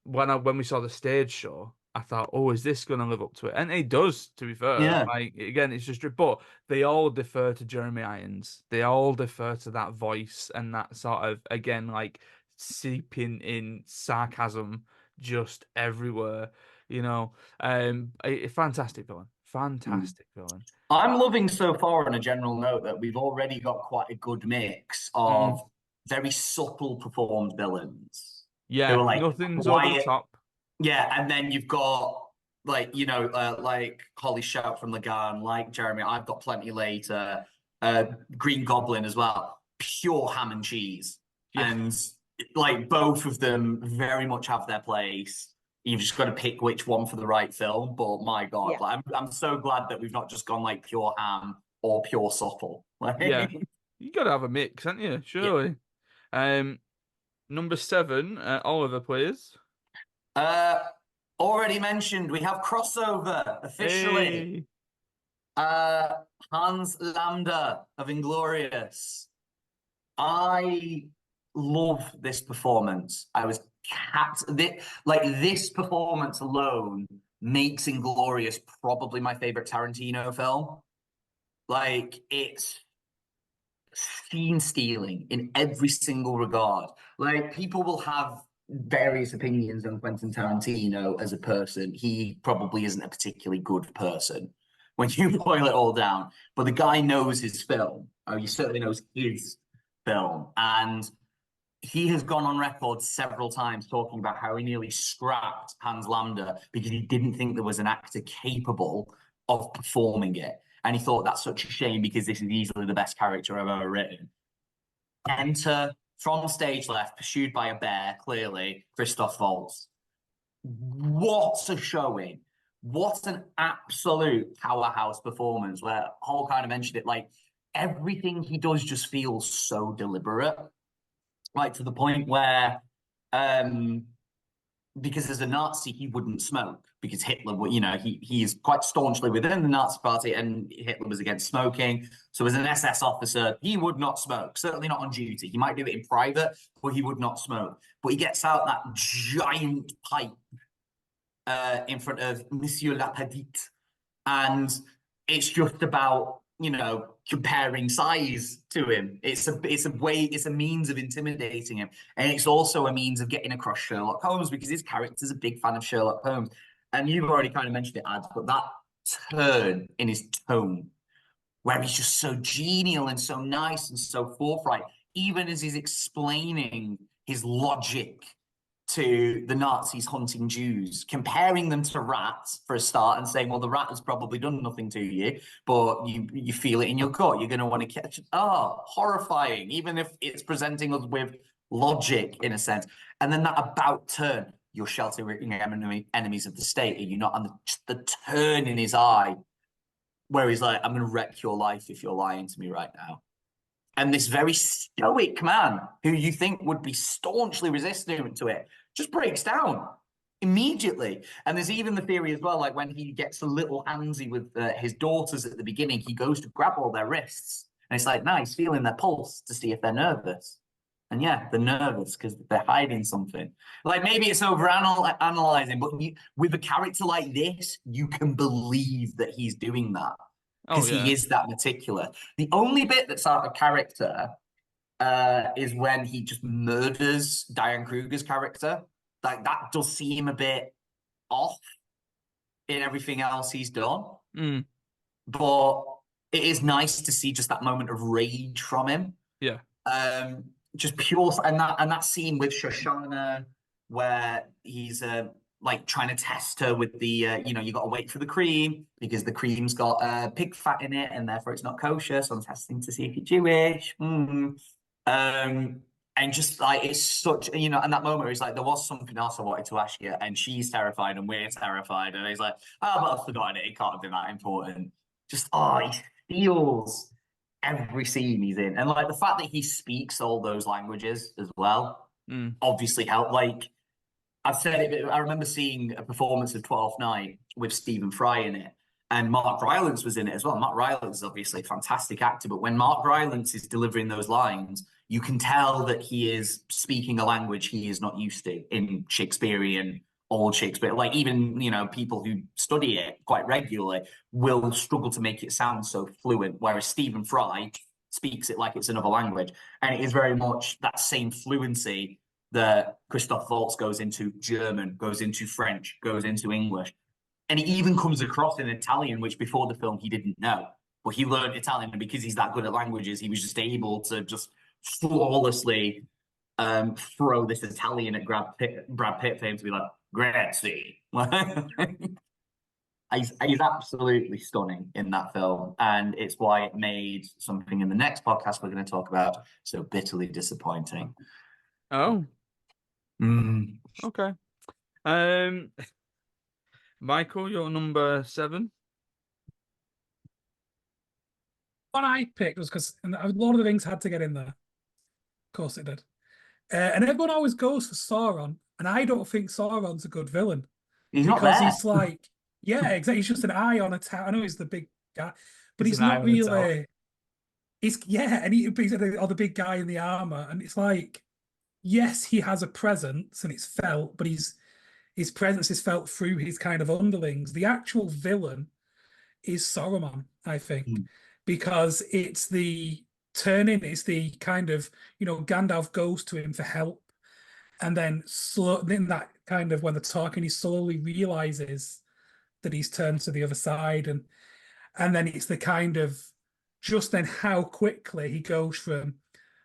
A: when we saw the stage show, I thought, oh, is this gonna live up to it? And it does, to be fair.
B: Yeah.
A: Like again, it's just but they all defer to Jeremy Irons. They all defer to that voice and that sort of again like seeping in sarcasm just everywhere. A fantastic villain. Fantastic villain.
B: I'm loving so far on a general note that we've already got quite a good mix of very subtle performed villains who
A: Yeah,
B: are like
A: nothing's over the
B: quiet.
A: top.
B: Yeah, and then you've got like like Holly Shout from Lagan, like Jeremy. I've got Plenty Later, Green Goblin as well. Pure ham and cheese,
A: Yeah.
B: and like both of them very much have their place. You've just got to pick which one for the right film. But my God,
D: Yeah.
B: like I'm so glad that we've not just gone like pure ham or pure subtle. Like,
A: Yeah. You gotta have a mix, haven't you? Surely. Number 7, Oliver, please.
B: Already mentioned, we have crossover officially.
A: Hey.
B: Hans Lambda of Inglorious. I love this performance. I was this performance alone makes Inglorious probably my favorite Tarantino film. Like it's scene stealing in every single regard. Like people will have various opinions on Quentin Tarantino as a person. He probably isn't a particularly good person when you boil it all down. But the guy knows his film, or he certainly knows his film. And he has gone on record several times talking about how he nearly scrapped Hans Lambda because he didn't think there was an actor capable of performing it. And he thought that's such a shame because this is easily the best character I've ever written. Enter from stage left, pursued by a bear, clearly, Christoph Waltz. What a showing. What an absolute powerhouse performance where Hall kind of mentioned it, like everything he does just feels so deliberate. Like to the point where because as a Nazi, he wouldn't smoke because Hitler, he is quite staunchly within the Nazi party and Hitler was against smoking. So as an SS officer, he would not smoke, certainly not on duty. He might do it in private, but he would not smoke. But he gets out that giant pipe in front of Monsieur Lapadite. And it's just about, comparing size to him. It's a means of intimidating him. And it's also a means of getting across Sherlock Holmes because his character's a big fan of Sherlock Holmes. And you've already kind of mentioned it, Ads, but that turn in his tone, where he's just so genial and so nice and so forthright, even as he's explaining his logic to the Nazis hunting Jews, comparing them to rats for a start and saying, well, the rat has probably done nothing to you, but you feel it in your gut. You're going to want to catch it. Oh, horrifying, even if it's presenting us with logic in a sense. And then that about turn, you're sheltering enemies of the state. Are you not? And the turn in his eye where he's like, I'm going to wreck your life if you're lying to me right now. And this very stoic man who you think would be staunchly resistant to it just breaks down immediately. And there's even the theory as well, like when he gets a little handsy with his daughters at the beginning, he goes to grab all their wrists. And it's like, he's feeling their pulse to see if they're nervous. And yeah, they're nervous because they're hiding something. Like maybe it's over-analyzing, but with a character like this, you can believe that he's doing that. Because he is that meticulous. The only bit that's out of character is when he just murders Diane Kruger's character. Like, that does seem a bit off in everything else he's done. But it is nice to see just that moment of rage from him.
A: Yeah.
B: Just pure, and that scene with Shoshana where he's like trying to test her with the you got to wait for the cream because the cream's got pig fat in it and therefore it's not kosher, so I'm testing to see if you're Jewish. And just like, it's such, and that moment where he's like, there was something else I wanted to ask you, and she's terrified and we're terrified, and he's like, oh, but I've forgotten it can't have been that important. Just, he steals every scene he's in. And like the fact that he speaks all those languages as well obviously helped. Like, I've said it, but I remember seeing a performance of 12th Night with Stephen Fry in it, and Mark Rylance was in it as well. Mark Rylance is obviously a fantastic actor, but when Mark Rylance is delivering those lines, you can tell that he is speaking a language he is not used to in Shakespearean, old Shakespeare. Like, even, people who study it quite regularly will struggle to make it sound so fluent, whereas Stephen Fry speaks it like it's another language. And it is very much that same fluency that Christoph Waltz goes into German, goes into French, goes into English. And he even comes across in Italian, which before the film he didn't know. But he learned Italian, and because he's that good at languages, he was just able to just flawlessly throw this Italian at Brad Pitt for him to be like, grazie. He's absolutely stunning in that film, and it's why it made something in the next podcast we're going to talk about so bitterly disappointing.
A: Oh. Okay. Michael, you're number 7.
C: One I picked was because Lord of the Rings had to get in there. Of course it did. And everyone always goes for Sauron, and I don't think Sauron's a good villain.
B: He's not
C: because
B: there.
C: he's like, yeah, exactly. He's just an eye on a tower. I know he's the big guy, but he's
A: an eye
C: not
A: on a tower.
C: really. He's and he's the big guy in the armor, and it's like, yes, he has a presence and it's felt, but his presence is felt through his kind of underlings. The actual villain is Saruman, I think, because it's the turning, it's the kind of, Gandalf goes to him for help, and then in that kind of when they're talking, he slowly realizes that he's turned to the other side, and then it's the kind of just then how quickly he goes from,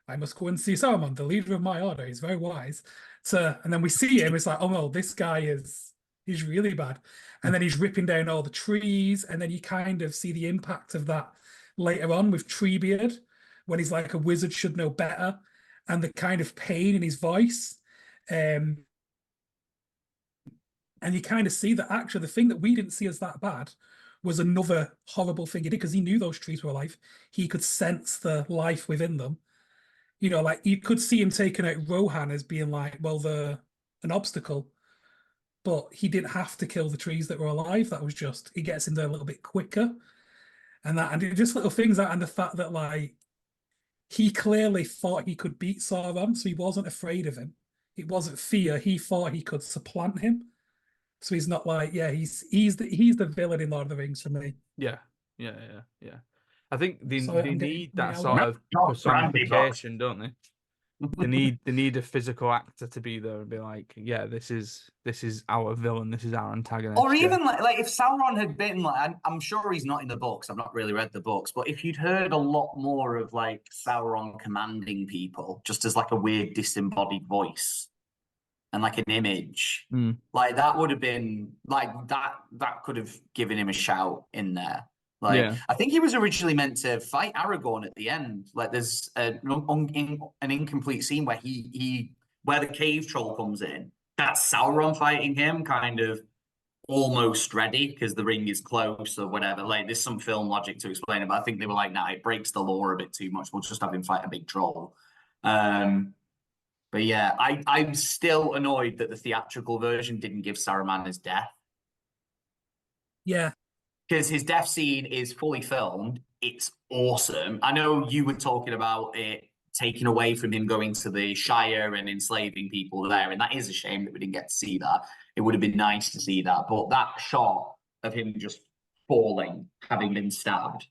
C: I must go and see Saruman, the leader of my order, he's very wise, and then we see him, it's like, oh no, this guy he's really bad. And then he's ripping down all the trees, and then you kind of see the impact of that later on with Treebeard, when he's like, a wizard should know better, and the kind of pain in his voice. And you kind of see that actually the thing that we didn't see as that bad was another horrible thing he did, because he knew those trees were alive. He could sense the life within them. Like you could see him taking out Rohan as being like, well, an obstacle. But he didn't have to kill the trees that were alive. That was just, he gets in there a little bit quicker. And just little things and the fact that like he clearly thought he could beat Sauron, so he wasn't afraid of him. It wasn't fear. He thought he could supplant him. So he's not like, he's the villain in Lord of the Rings for me.
A: Yeah. I think they need that
C: sort
A: of personification, don't they? They need a physical actor to be there and be like, yeah, this is our villain, this is our antagonist.
B: Or even like if Sauron had been like, I'm sure he's not in the books. I've not really read the books, but if you'd heard a lot more of like Sauron commanding people, just as like a weird disembodied voice and like an image, like that would have been like that could have given him a shout in there. Like, I think he was originally meant to fight Aragorn at the end. Like, there's an incomplete scene where where the cave troll comes in. That's Sauron fighting him, kind of almost ready because the ring is close or whatever. Like, there's some film logic to explain it, but I think they were like, nah, it breaks the lore a bit too much. We'll just have him fight a big troll. But yeah, I'm still annoyed that the theatrical version didn't give Saruman his death.
C: Yeah.
B: Because his death scene is fully filmed. It's awesome. I know you were talking about it taking away from him going to the Shire and enslaving people there, and that is a shame that we didn't get to see that. It would have been nice to see that. But that shot of him just falling, having been stabbed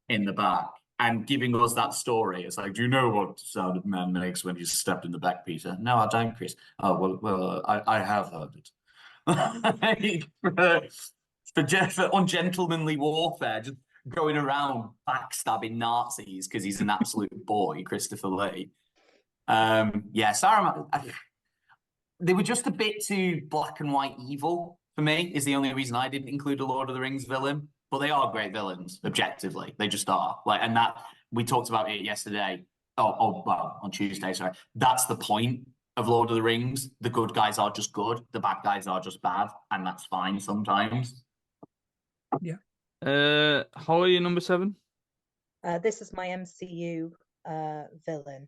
B: in the back, and giving us that story. It's like, do you know what sound a man makes when he's stepped in the back, Peter? No, I don't, Chris. Oh, well, I have heard it. for ungentlemanly warfare, just going around backstabbing Nazis because he's an absolute boy, Christopher Lee. Yeah, Saruman, they were just a bit too black and white evil for me, is the only reason I didn't include a Lord of the Rings villain. But they are great villains, objectively. They just are. Like, and that we talked about it yesterday. Well, on Tuesday, sorry. That's the point of Lord of the Rings. The good guys are just good, the bad guys are just bad, and that's fine sometimes.
C: Yeah.
A: Holly, your number 7?
D: This is my MCU villain.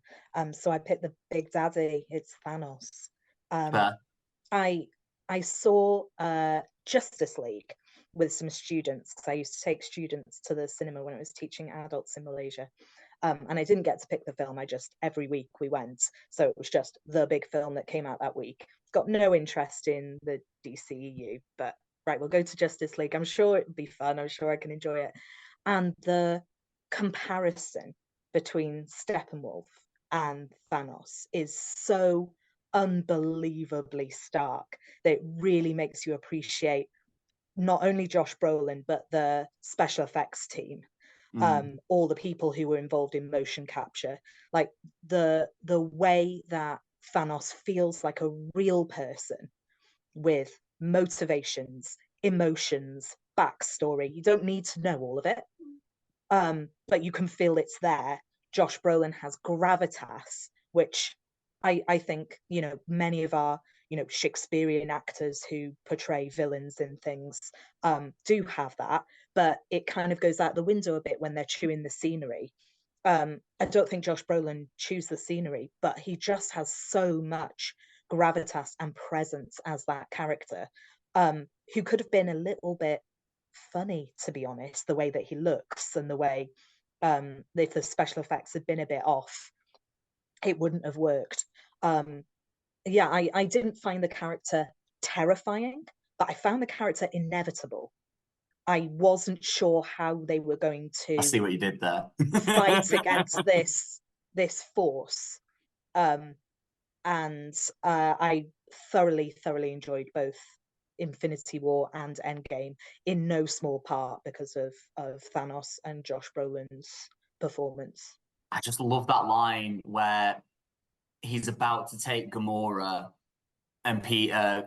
D: So I picked the Big Daddy. It's Thanos.
B: Fair.
D: I saw Justice League with some students, because I used to take students to the cinema when I was teaching adults in Malaysia. And I didn't get to pick the film. Every week we went. So it was just the big film that came out that week. Got no interest in the DCEU, but right, we'll go to Justice League. I'm sure it'll be fun. I'm sure I can enjoy it. And the comparison between Steppenwolf and Thanos is so unbelievably stark that it really makes you appreciate not only Josh Brolin, but the special effects team, all the people who were involved in motion capture. Like the way that Thanos feels like a real person with motivations, emotions, backstory. You don't need to know all of it, but you can feel it's there. Josh Brolin has gravitas, which I think, many of our, Shakespearean actors who portray villains in things do have that, but it kind of goes out the window a bit when they're chewing the scenery. I don't think Josh Brolin chews the scenery, but he just has so much gravitas and presence as that character, who could have been a little bit funny, to be honest, the way that he looks and the way, if the special effects had been a bit off, it wouldn't have worked. Yeah, I didn't find the character terrifying, but I found the character inevitable. I wasn't sure how they were going to
B: I see what you did there.
D: fight against this force. And I thoroughly enjoyed both Infinity War and Endgame, in no small part because of Thanos and Josh Brolin's performance.
B: I just love that line where he's about to take Gamora and Peter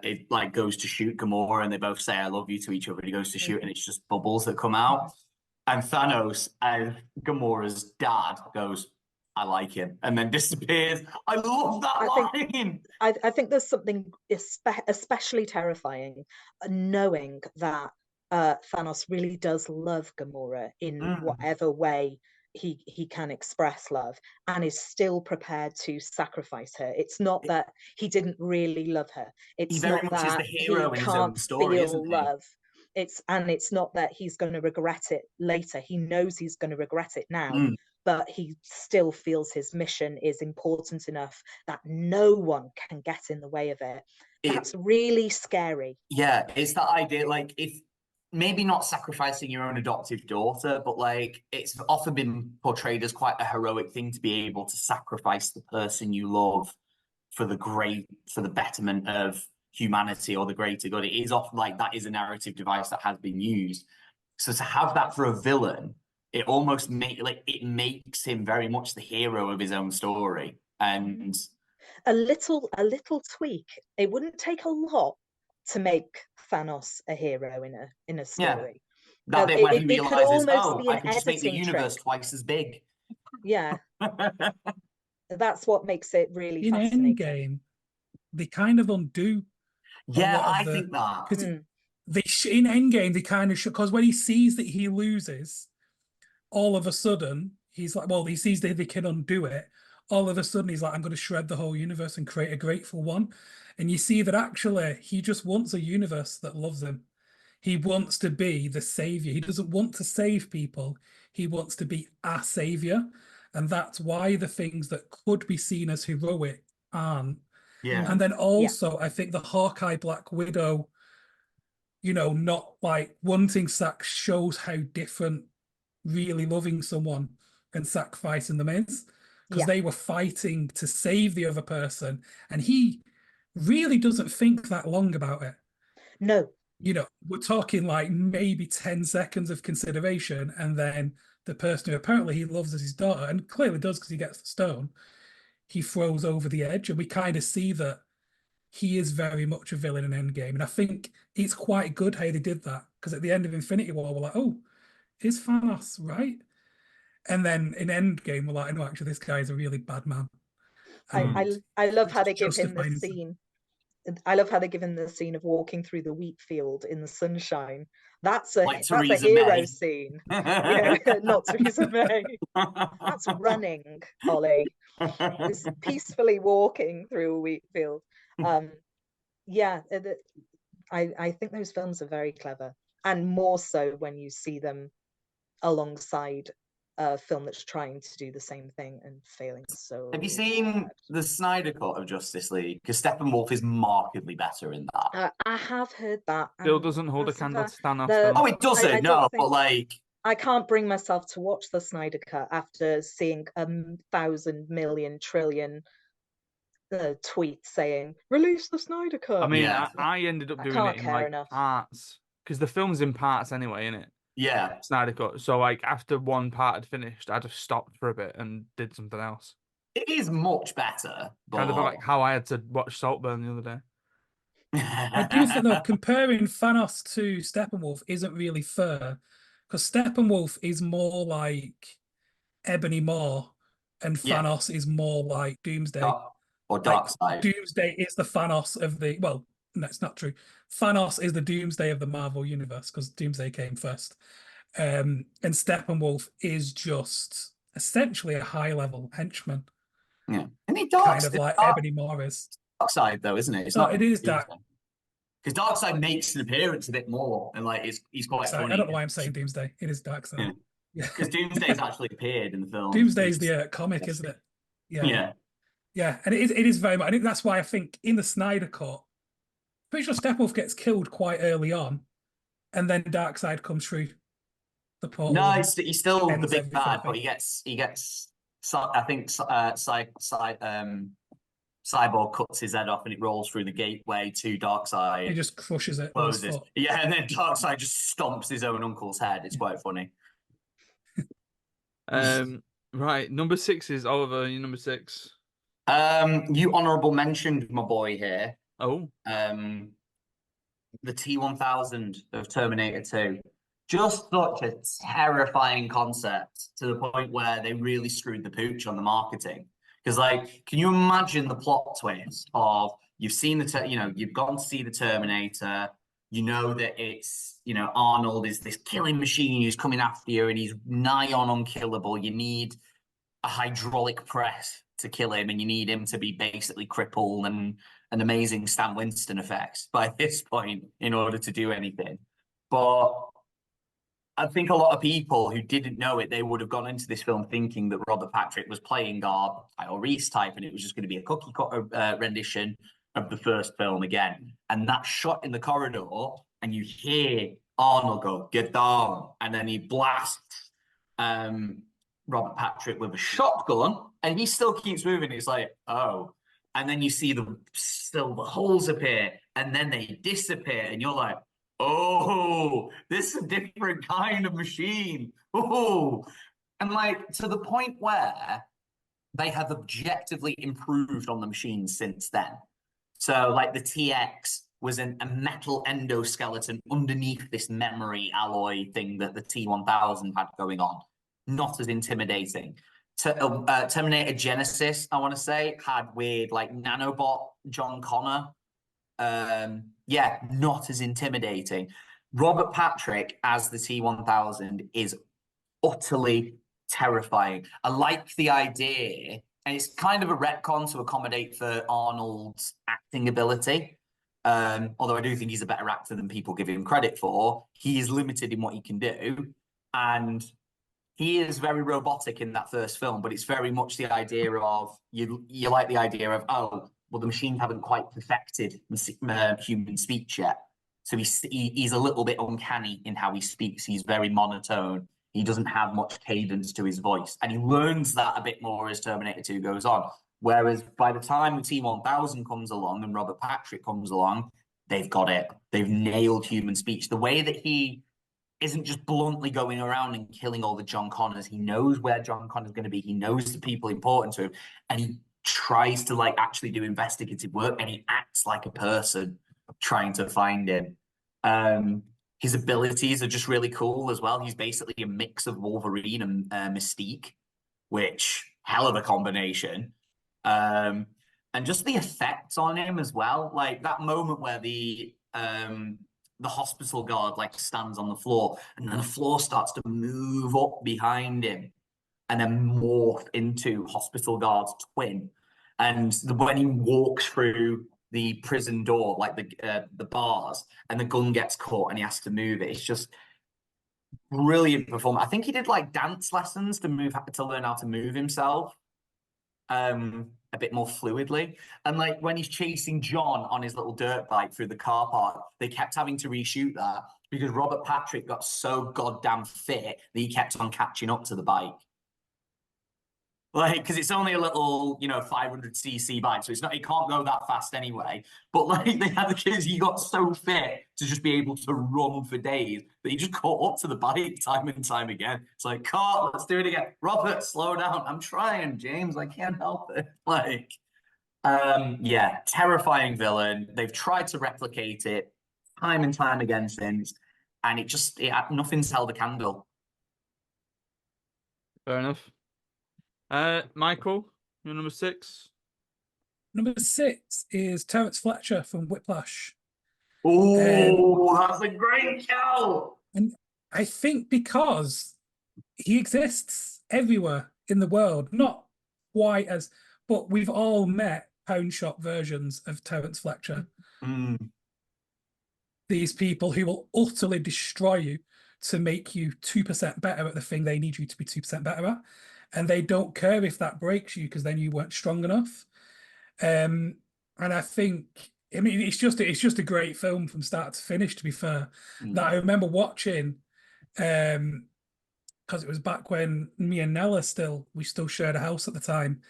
B: goes to shoot Gamora and they both say I love you to each other. He goes to shoot and it's just bubbles that come out. And Thanos, as Gamora's dad, goes, I like him, and then disappears. I love that line.
D: I think there's something especially terrifying knowing that Thanos really does love Gamora in whatever way he can express love, and is still prepared to sacrifice her. It's not that he didn't really love her. It's
B: very
D: not
B: much
D: that
B: is the hero
D: he
B: in his own
D: can't
B: story,
D: feel
B: isn't he?
D: love. It's not that he's going to regret it later. He knows he's going to regret it now, but he still feels his mission is important enough that no one can get in the way of it. That's really scary.
B: Yeah, it's that idea, if maybe not sacrificing your own adoptive daughter, but it's often been portrayed as quite a heroic thing to be able to sacrifice the person you love for the betterment of humanity or the greater good. It is often that is a narrative device that has been used. So to have that for a villain, it almost makes him very much the hero of his own story. And
D: a little tweak. It wouldn't take a lot to make Thanos a hero in a story.
B: That bit when he realizes,
D: I
B: can just make the universe twice as big.
D: Yeah. That's what makes it really
C: in
D: fascinating.
C: Endgame, they kind of undo.
B: Yeah, I think that.
C: Because in Endgame, they kind of because when he sees that he loses, all of a sudden, he's like, well, he sees that they can undo it. All of a sudden, he's like, I'm going to shred the whole universe and create a grateful one. And you see that actually, he just wants a universe that loves him. He wants to be the savior. He doesn't want to save people. He wants to be a savior. And that's why the things that could be seen as heroic aren't.
B: Yeah.
C: And then also, I think the Hawkeye Black Widow, not wanting sex shows how different really loving someone and sacrificing the Miz, because
D: Yeah.
C: they were fighting to save the other person, and he really doesn't think that long about it.
D: No.
C: We're talking like maybe 10 seconds of consideration, and then the person who apparently he loves as his daughter, and clearly does because he gets the stone, he throws over the edge, and we kind of see that he is very much a villain in Endgame. And I think it's quite good how they did that, because at the end of Infinity War, we're like, oh, is Thanos right? And then in Endgame, we're like, no, actually, this guy is a really bad man.
D: I love how
C: Just
D: they give him the
C: justifying himself.
D: scene. I love how they give him the scene of walking through the wheat field in the sunshine. That's a
B: Theresa
D: hero
B: May.
D: scene. Not Theresa May. That's running, Ollie. It's peacefully walking through a wheat field. Yeah, I think those films are very clever, and more so when you see them alongside a film that's trying to do the same thing and failing so
B: Have you seen the Snyder Cut of Justice League? Because Steppenwolf is markedly better in that.
D: I have heard that.
A: Still doesn't hold a candle to Thanos.
B: Oh, it doesn't.
D: I
B: No,
D: don't
B: but like,
D: I can't bring myself to watch the Snyder Cut after seeing 1,000 million trillion tweets saying release the Snyder Cut.
A: I mean,
B: Yeah.
A: I ended up
D: I
A: doing
D: can't
A: it in
D: care
A: like
D: enough.
A: parts, because the film's in parts anyway, innit?
B: yeah.
A: Snyder Cut. So like after one part had finished, I just stopped for a bit and did something else.
B: It is much better, but
A: Kind of like how I had to watch Saltburn the other day.
C: I do think though, comparing Thanos to Steppenwolf isn't really fair, because Steppenwolf is more like Ebony Maw, and
B: Yeah.
C: Thanos is more like Doomsday.
B: or
C: Like,
B: Darkseid.
C: Doomsday is the Thanos of the no, it's not true. Thanos is the Doomsday of the Marvel universe, because Doomsday came first. And Steppenwolf is just essentially a high level henchman,
B: Yeah, and he
C: kind of like Ebony Maw is.
B: Darkseid though, isn't it? It's
C: No,
B: not.
C: it is dark.
B: Because Darkseid makes an appearance a bit more, and like he's quite
C: Sorry,
B: funny.
C: I don't know why I'm saying Doomsday. It is Darkseid. Yeah.
B: Because Doomsday's actually appeared in the film.
C: Doomsday's the comic, isn't it?
B: Yeah.
C: Yeah, and it is very much. I think that's why I think in the Snyder Cut, pretty sure Steppenwolf gets killed quite early on, and then Darkseid comes through the portal.
B: No, he's still the
C: ends
B: big
C: everything, I
B: bad, but
C: think.
B: he gets. I think Cyborg cuts his head off, and it rolls through the gateway to Darkseid.
C: He just crushes it with his
B: Closes.
C: foot.
B: Yeah, and then Darkseid just stomps his own uncle's head. It's quite funny.
A: Right, number 6 is Oliver. You number 6.
B: You honourable mentioned my boy here.
A: Oh,
B: The T-1000 of Terminator 2. Just such a terrifying concept, to the point where they really screwed the pooch on the marketing. Because, like, can you imagine the plot twist of you've seen you've gone to see the Terminator, you know that it's, Arnold is this killing machine who's coming after you, and he's nigh on unkillable. You need a hydraulic press to kill him, and you need him to be basically crippled and an amazing Stan Winston effects by this point in order to do anything. But I think a lot of people who didn't know it, they would have gone into this film thinking that Robert Patrick was playing Kyle Reese type, and it was just going to be a cookie cutter rendition of the first film again. And that shot in the corridor, and you hear Arnold go, "Get down," and then he blasts Robert Patrick with a shotgun, and he still keeps moving. It's like, oh. And then you see the holes appear, and then they disappear, and you're like, oh, this is a different kind of machine. Oh, and like to the point where they have objectively improved on the machine since then. So like the TX was a metal endoskeleton underneath this memory alloy thing that the T-1000 had going on. Not as intimidating. Terminator Genesis, I want to say, had weird like nanobot John Connor. Not as intimidating. Robert Patrick as the T-1000 is utterly terrifying. I like the idea, and it's kind of a retcon to accommodate for Arnold's acting ability. Although I do think he's a better actor than people give him credit for. He is limited in what he can do, and he is very robotic in that first film, but it's very much the idea of you like the idea of, oh, well, the machines haven't quite perfected human speech yet. So he's a little bit uncanny in how he speaks. He's very monotone. he doesn't have much cadence to his voice, and he learns that a bit more as Terminator 2 goes on. Whereas by the time the T-1000 comes along and Robert Patrick comes along, they've got it. They've nailed human speech. The way that he isn't just bluntly going around and killing all the John Connors. He knows where John Connor's going to be. He knows the people important to him, and he tries to like actually do investigative work, and he acts like a person trying to find him. His abilities are just really cool as well. He's basically a mix of Wolverine and Mystique, which hell of a combination. And just the effects on him as well, like that moment where the hospital guard like stands on the floor, and then the floor starts to move up behind him, and then morph into hospital guard's twin. And when he walks through the prison door, like the bars, and the gun gets caught, and he has to move it, it's just brilliant performance. I think he did like dance lessons to learn how to move himself a bit more fluidly. And like when he's chasing John on his little dirt bike through the car park, they kept having to reshoot that because Robert Patrick got so goddamn fit that he kept on catching up to the bike. Like, because it's only a little, 500cc bike, so it can't go that fast anyway. But like, they had the kids, he got so fit to just be able to run for days that he just caught up to the bike time and time again. It's like, cut, let's do it again. Robert, slow down. I'm trying, James. I can't help it. Like, yeah, terrifying villain. They've tried to replicate it time and time again since, and nothing's held a candle.
A: Fair enough. Michael, your number 6.
C: Number 6 is Terrence Fletcher from Whiplash.
B: Oh, that's a great show.
C: And I think because he exists everywhere in the world, not quite as, but we've all met pound shop versions of Terrence Fletcher. These people who will utterly destroy you to make you 2% better at the thing they need you to be 2% better at. And they don't care if that breaks you because then you weren't strong enough. And I think, I mean, it's just a great film from start to finish, to be fair. That I remember watching, because it was back when me and Nella we still shared a house at the time.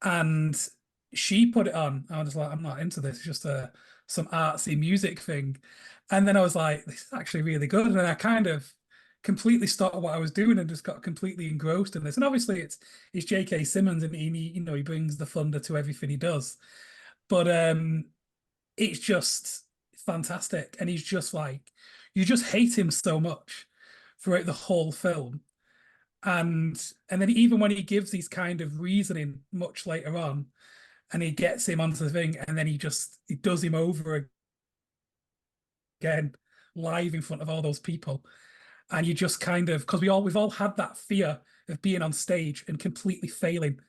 C: And she put it on. I was like, I'm not into this. It's just some artsy music thing. And then I was like, this is actually really good. And I kind of completely stopped what I was doing and just got completely engrossed in this. And obviously it's J.K. Simmons, and he brings the thunder to everything he does. But it's just fantastic. And he's just like, you just hate him so much throughout the whole film. And then even when he gives these kind of reasoning much later on, and he gets him onto the thing, and then he does him over again live in front of all those people. And you just kind of, because we've all had that fear of being on stage and completely failing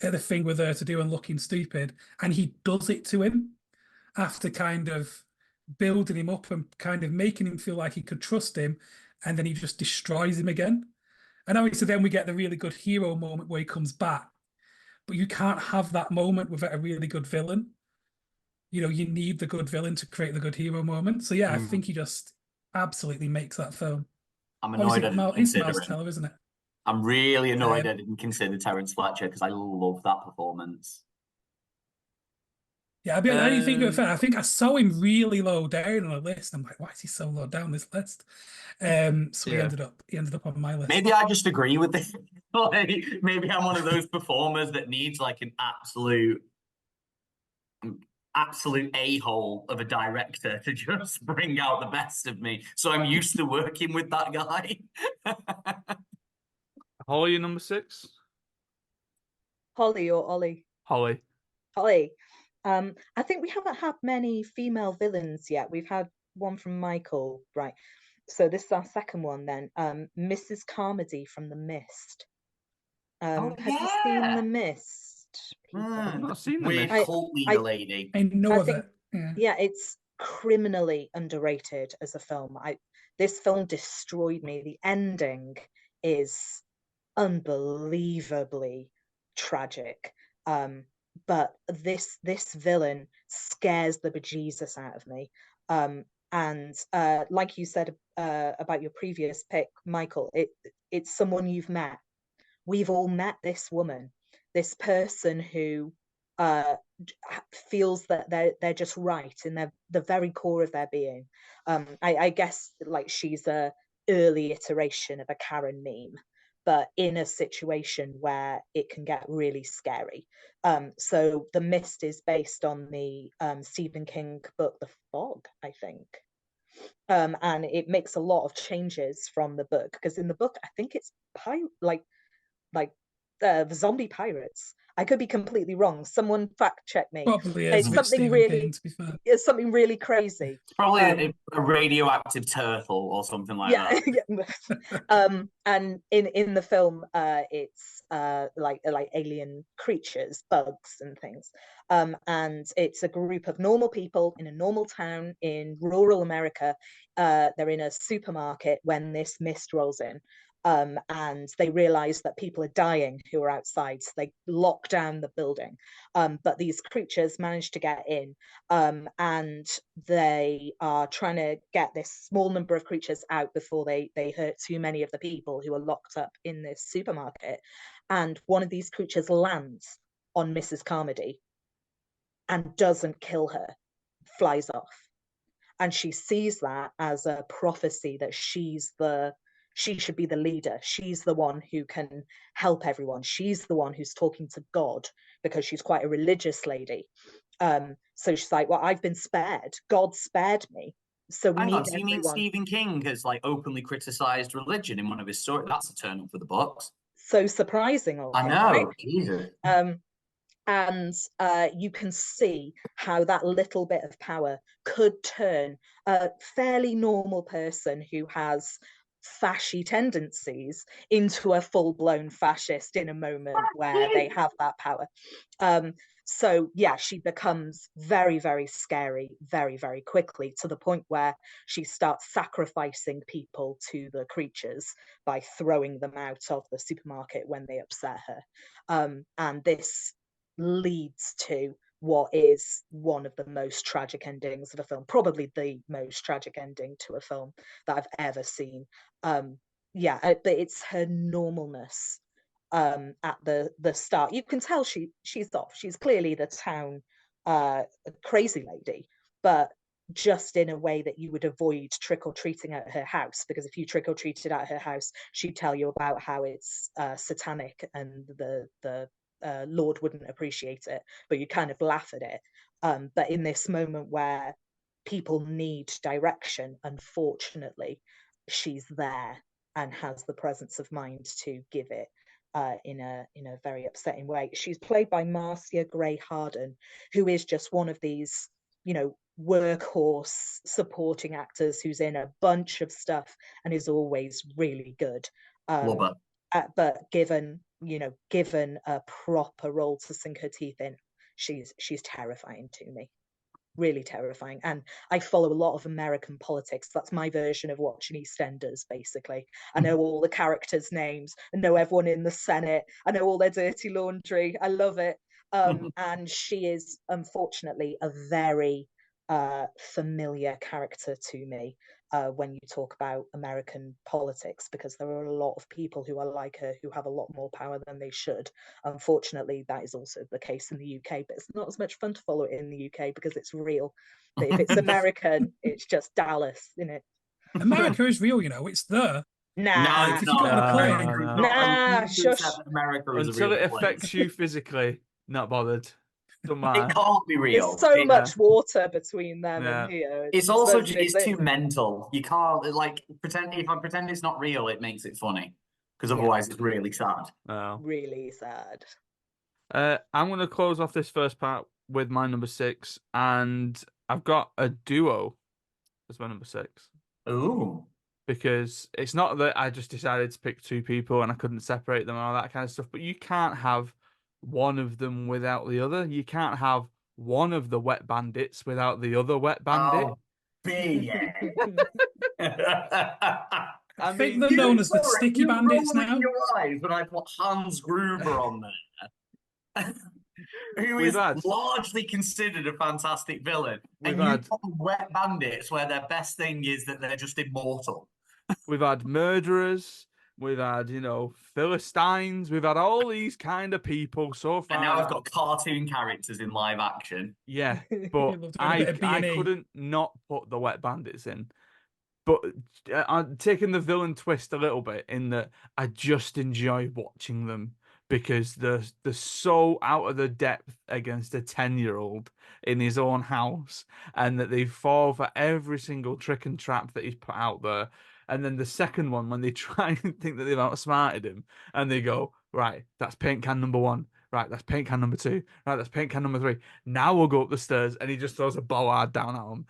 C: at the thing we're there to do and looking stupid. And he does it to him after kind of building him up and kind of making him feel like he could trust him. And then he just destroys him again. And obviously then we get the really good hero moment where he comes back. But you can't have that moment without a really good villain. You need the good villain to create the good hero moment. So yeah, I think he just absolutely makes that film.
B: I'm annoyed I didn't consider
C: Miles Teller, isn't it?
B: I'm really annoyed I didn't consider Terrence Fletcher because I love that performance.
C: Yeah, I didn't think of it. I think I saw him really low down on a list. I'm like, why is he so low down this list? So he ended up on my list.
B: Maybe I just agree with this. Like, maybe I'm one of those performers that needs like an absolute a-hole of a director to just bring out the best of me. So I'm used to working with that guy.
A: Holly, your number 6?
D: Holly or Ollie?
A: Holly.
D: I think we haven't had many female villains yet. We've had one from Michael, right? So this is our second one then. Mrs. Carmody from The Mist. Have you seen The Mist?
A: I've not seen The
B: Weird
A: Mist.
B: cult leader lady.
C: I know of it.
D: Yeah, it's criminally underrated as a film. This film destroyed me. The ending is unbelievably tragic. But this villain scares the bejesus out of me. And like you said about your previous pick, Michael, it's someone you've met. We've all met this woman, this person who feels that they're just right in the very core of their being. I guess like she's a early iteration of a Karen meme, but in a situation where it can get really scary. So The Mist is based on the Stephen King book The Fog, I think. And it makes a lot of changes from the book, because in the book I think it's like the zombie pirates. I could be completely wrong. Someone fact check me.
C: Probably is
D: It's
C: with
D: something
C: Stephen
D: really,
C: King, to be fair.
D: it's something really crazy.
B: It's probably a radioactive turtle or something like that.
D: Yeah. And in the film, it's like alien creatures, bugs and things. And it's a group of normal people in a normal town in rural America. They're in a supermarket when this mist rolls in. And they realize that people are dying who are outside, so they lock down the building. But these creatures manage to get in, and they are trying to get this small number of creatures out before they hurt too many of the people who are locked up in this supermarket. And one of these creatures lands on Mrs. Carmody and doesn't kill her, flies off. And she sees that as a prophecy that she should be the leader. She's the one who can help everyone. She's the one who's talking to God, because she's quite a religious lady. So she's like, well, I've been spared. God spared me. So we
B: Hang on,
D: need
B: do you mean
D: everyone.
B: Stephen King has like openly criticized religion in one of his stories? That's a turn up for the books.
D: So surprising.
B: I know, Jesus.
D: And you can see how that little bit of power could turn a fairly normal person who has fashy tendencies into a full-blown fascist in a moment where they have that power. So yeah, she becomes very, very scary very, very quickly, to the point where she starts sacrificing people to the creatures by throwing them out of the supermarket when they upset her. And this leads to what is one of the most tragic endings of a film, probably the most tragic ending to a film that I've ever seen. Yeah, but it's her normalness at the start. You can tell she's off. She's clearly the town crazy lady, but just in a way that you would avoid trick-or-treating at her house, because if you trick-or-treated at her house, she'd tell you about how it's satanic and the Lord wouldn't appreciate it, but you kind of laugh at it. But in this moment where people need direction, unfortunately, she's there and has the presence of mind to give it in a very upsetting way. She's played by Marcia Gray Harden, who is just one of these, workhorse supporting actors who's in a bunch of stuff and is always really good. But given a proper role to sink her teeth in, she's terrifying to me, really terrifying. And I follow a lot of American politics. That's my version of watching EastEnders, basically. I know all the characters' names, I know everyone in the Senate, I know all their dirty laundry. I love it. And she is unfortunately a very familiar character to me when you talk about American politics, because there are a lot of people who are like her, who have a lot more power than they should. Unfortunately, that is also the case in the UK, but it's not as much fun to follow it in the UK because it's real. But if it's American, it's just Dallas, isn't it?
C: America is real, it's there.
D: Nah,
B: no,
C: if you got the plane,
D: nah, shush.
B: America is
A: Until
B: a real
A: it affects
B: place.
A: you physically, not bothered. Don't matter.
B: It can't be real.
D: There's so much water between them and here.
B: It's also it's too mental. You can't pretend. If I pretend it's not real, it makes it funny, because otherwise it's really sad.
A: Oh.
D: Really sad.
A: I'm going to close off this first part with my number 6, and I've got a duo as my number 6.
B: Ooh.
A: Because it's not that I just decided to pick 2 people and I couldn't separate them and all that kind of stuff, but you can't have one of them without the other. You can't have one of the wet bandits without the other wet bandit.
B: Oh, yeah.
C: I think they're known as the sticky bandits now.
B: Your eyes when I put Hans Gruber on there. who
A: We've
B: is
A: had-
B: largely considered a fantastic villain.
A: We've
B: And you
A: had-
B: got the Wet Bandits, where their best thing is that they're just immortal.
A: We've had murderers. We've had, Philistines. We've had all these kind of people so far.
B: And now I've got cartoon characters in live action.
A: Yeah,
C: You
A: but
C: love doing a bit of
A: I
C: B&E.
A: couldn't not put the Wet Bandits in. But I'm taking the villain twist a little bit in that I just enjoy watching them because they're so out of the depth against a 10-year-old in his own house, and that they fall for every single trick and trap that he's put out there. And then the second one, when they try and think that they've outsmarted him, and they go, right, that's paint can number 1. Right, that's paint can number 2. Right, that's paint can number 3. Now we'll go up the stairs, and he just throws a bollard down at him.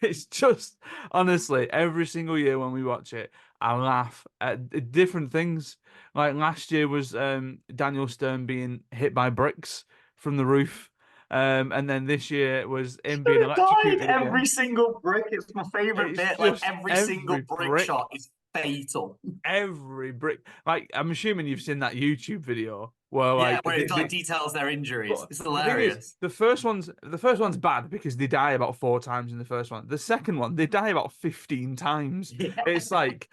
A: It's just, honestly, every single year when we watch it, I laugh at different things. Like last year was Daniel Stern being hit by bricks from the roof. And then this year was him being electrocuted again.
B: Every single brick. It's my favorite
A: It's
B: bit. Like
A: just
B: every single
A: every
B: brick
A: brick.
B: shot is fatal.
A: Every brick. Like, I'm assuming you've seen that YouTube video where
B: Yeah, where it like details their injuries.
A: But
B: It's
A: the thing
B: hilarious.
A: is, the first one's bad because they die about 4 times in the first one. The second one, they die about 15 times.
B: Yeah.
A: It's like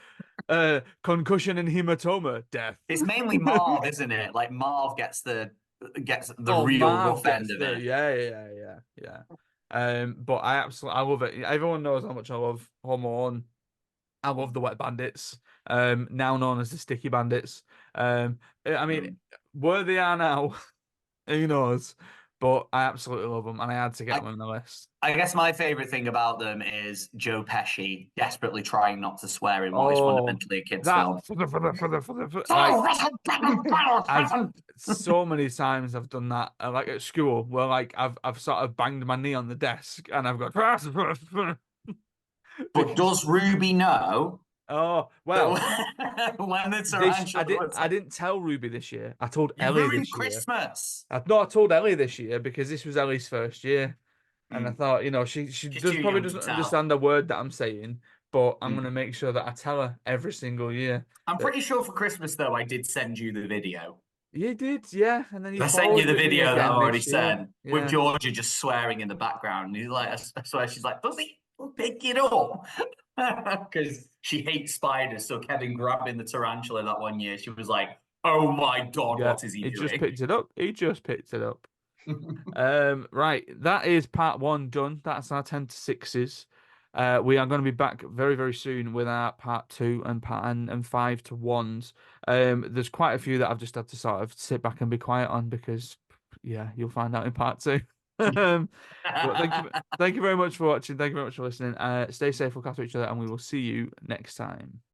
A: concussion and hematoma, death.
B: It's mainly Marv, isn't it? Like Marv gets the real
A: Marv
B: rough end
A: gets
B: of
A: the-
B: it.
A: Yeah. But I love it. Everyone knows how much I love Home Alone. I love the Wet Bandits, now known as the Sticky Bandits. I mean, where they are now, who knows? But I absolutely love them, and I had to get them on the list.
B: I guess my favorite thing about them is Joe Pesci desperately trying not to swear in what is fundamentally a kid's film.
A: So many times I've done that, like at school, where like I've sort of banged my knee on the desk, and I've got.
B: But does Ruby know?
A: Oh well,
B: when the tarantula
A: I didn't tell Ruby this year. I told
B: you
A: Ellie
B: ruined
A: this year.
B: Christmas.
A: I told Ellie this year because this was Ellie's first year, and I thought, she
B: She's
A: does
B: too
A: probably
B: young to
A: doesn't
B: tell.
A: understand the word that I'm saying, but I'm gonna make sure that I tell her every single year.
B: I'm pretty sure for Christmas though, I did send you the video.
A: You did, yeah, and then you
B: I sent you the
A: forwarded me
B: video that
A: again
B: I've already
A: this year.
B: sent
A: Yeah.
B: with Georgia just swearing in the background. And he's like, I swear, she's like, does he pick it up? Because she hates spiders. So Kevin grabbing the tarantula that one year, she was like, oh my God,
A: Yeah,
B: what is he doing?
A: just picked it up. He just picked it up. Right, that is part 1 done. That's our 10 to 6s. We are going to be back very, very soon with our part 2 and 5 to 1s. There's quite a few that I've just had to sort of sit back and be quiet on because, yeah, you'll find out in part 2. But thank you very much for watching. Thank you very much for listening. Stay safe, look after each other, and we will see you next time.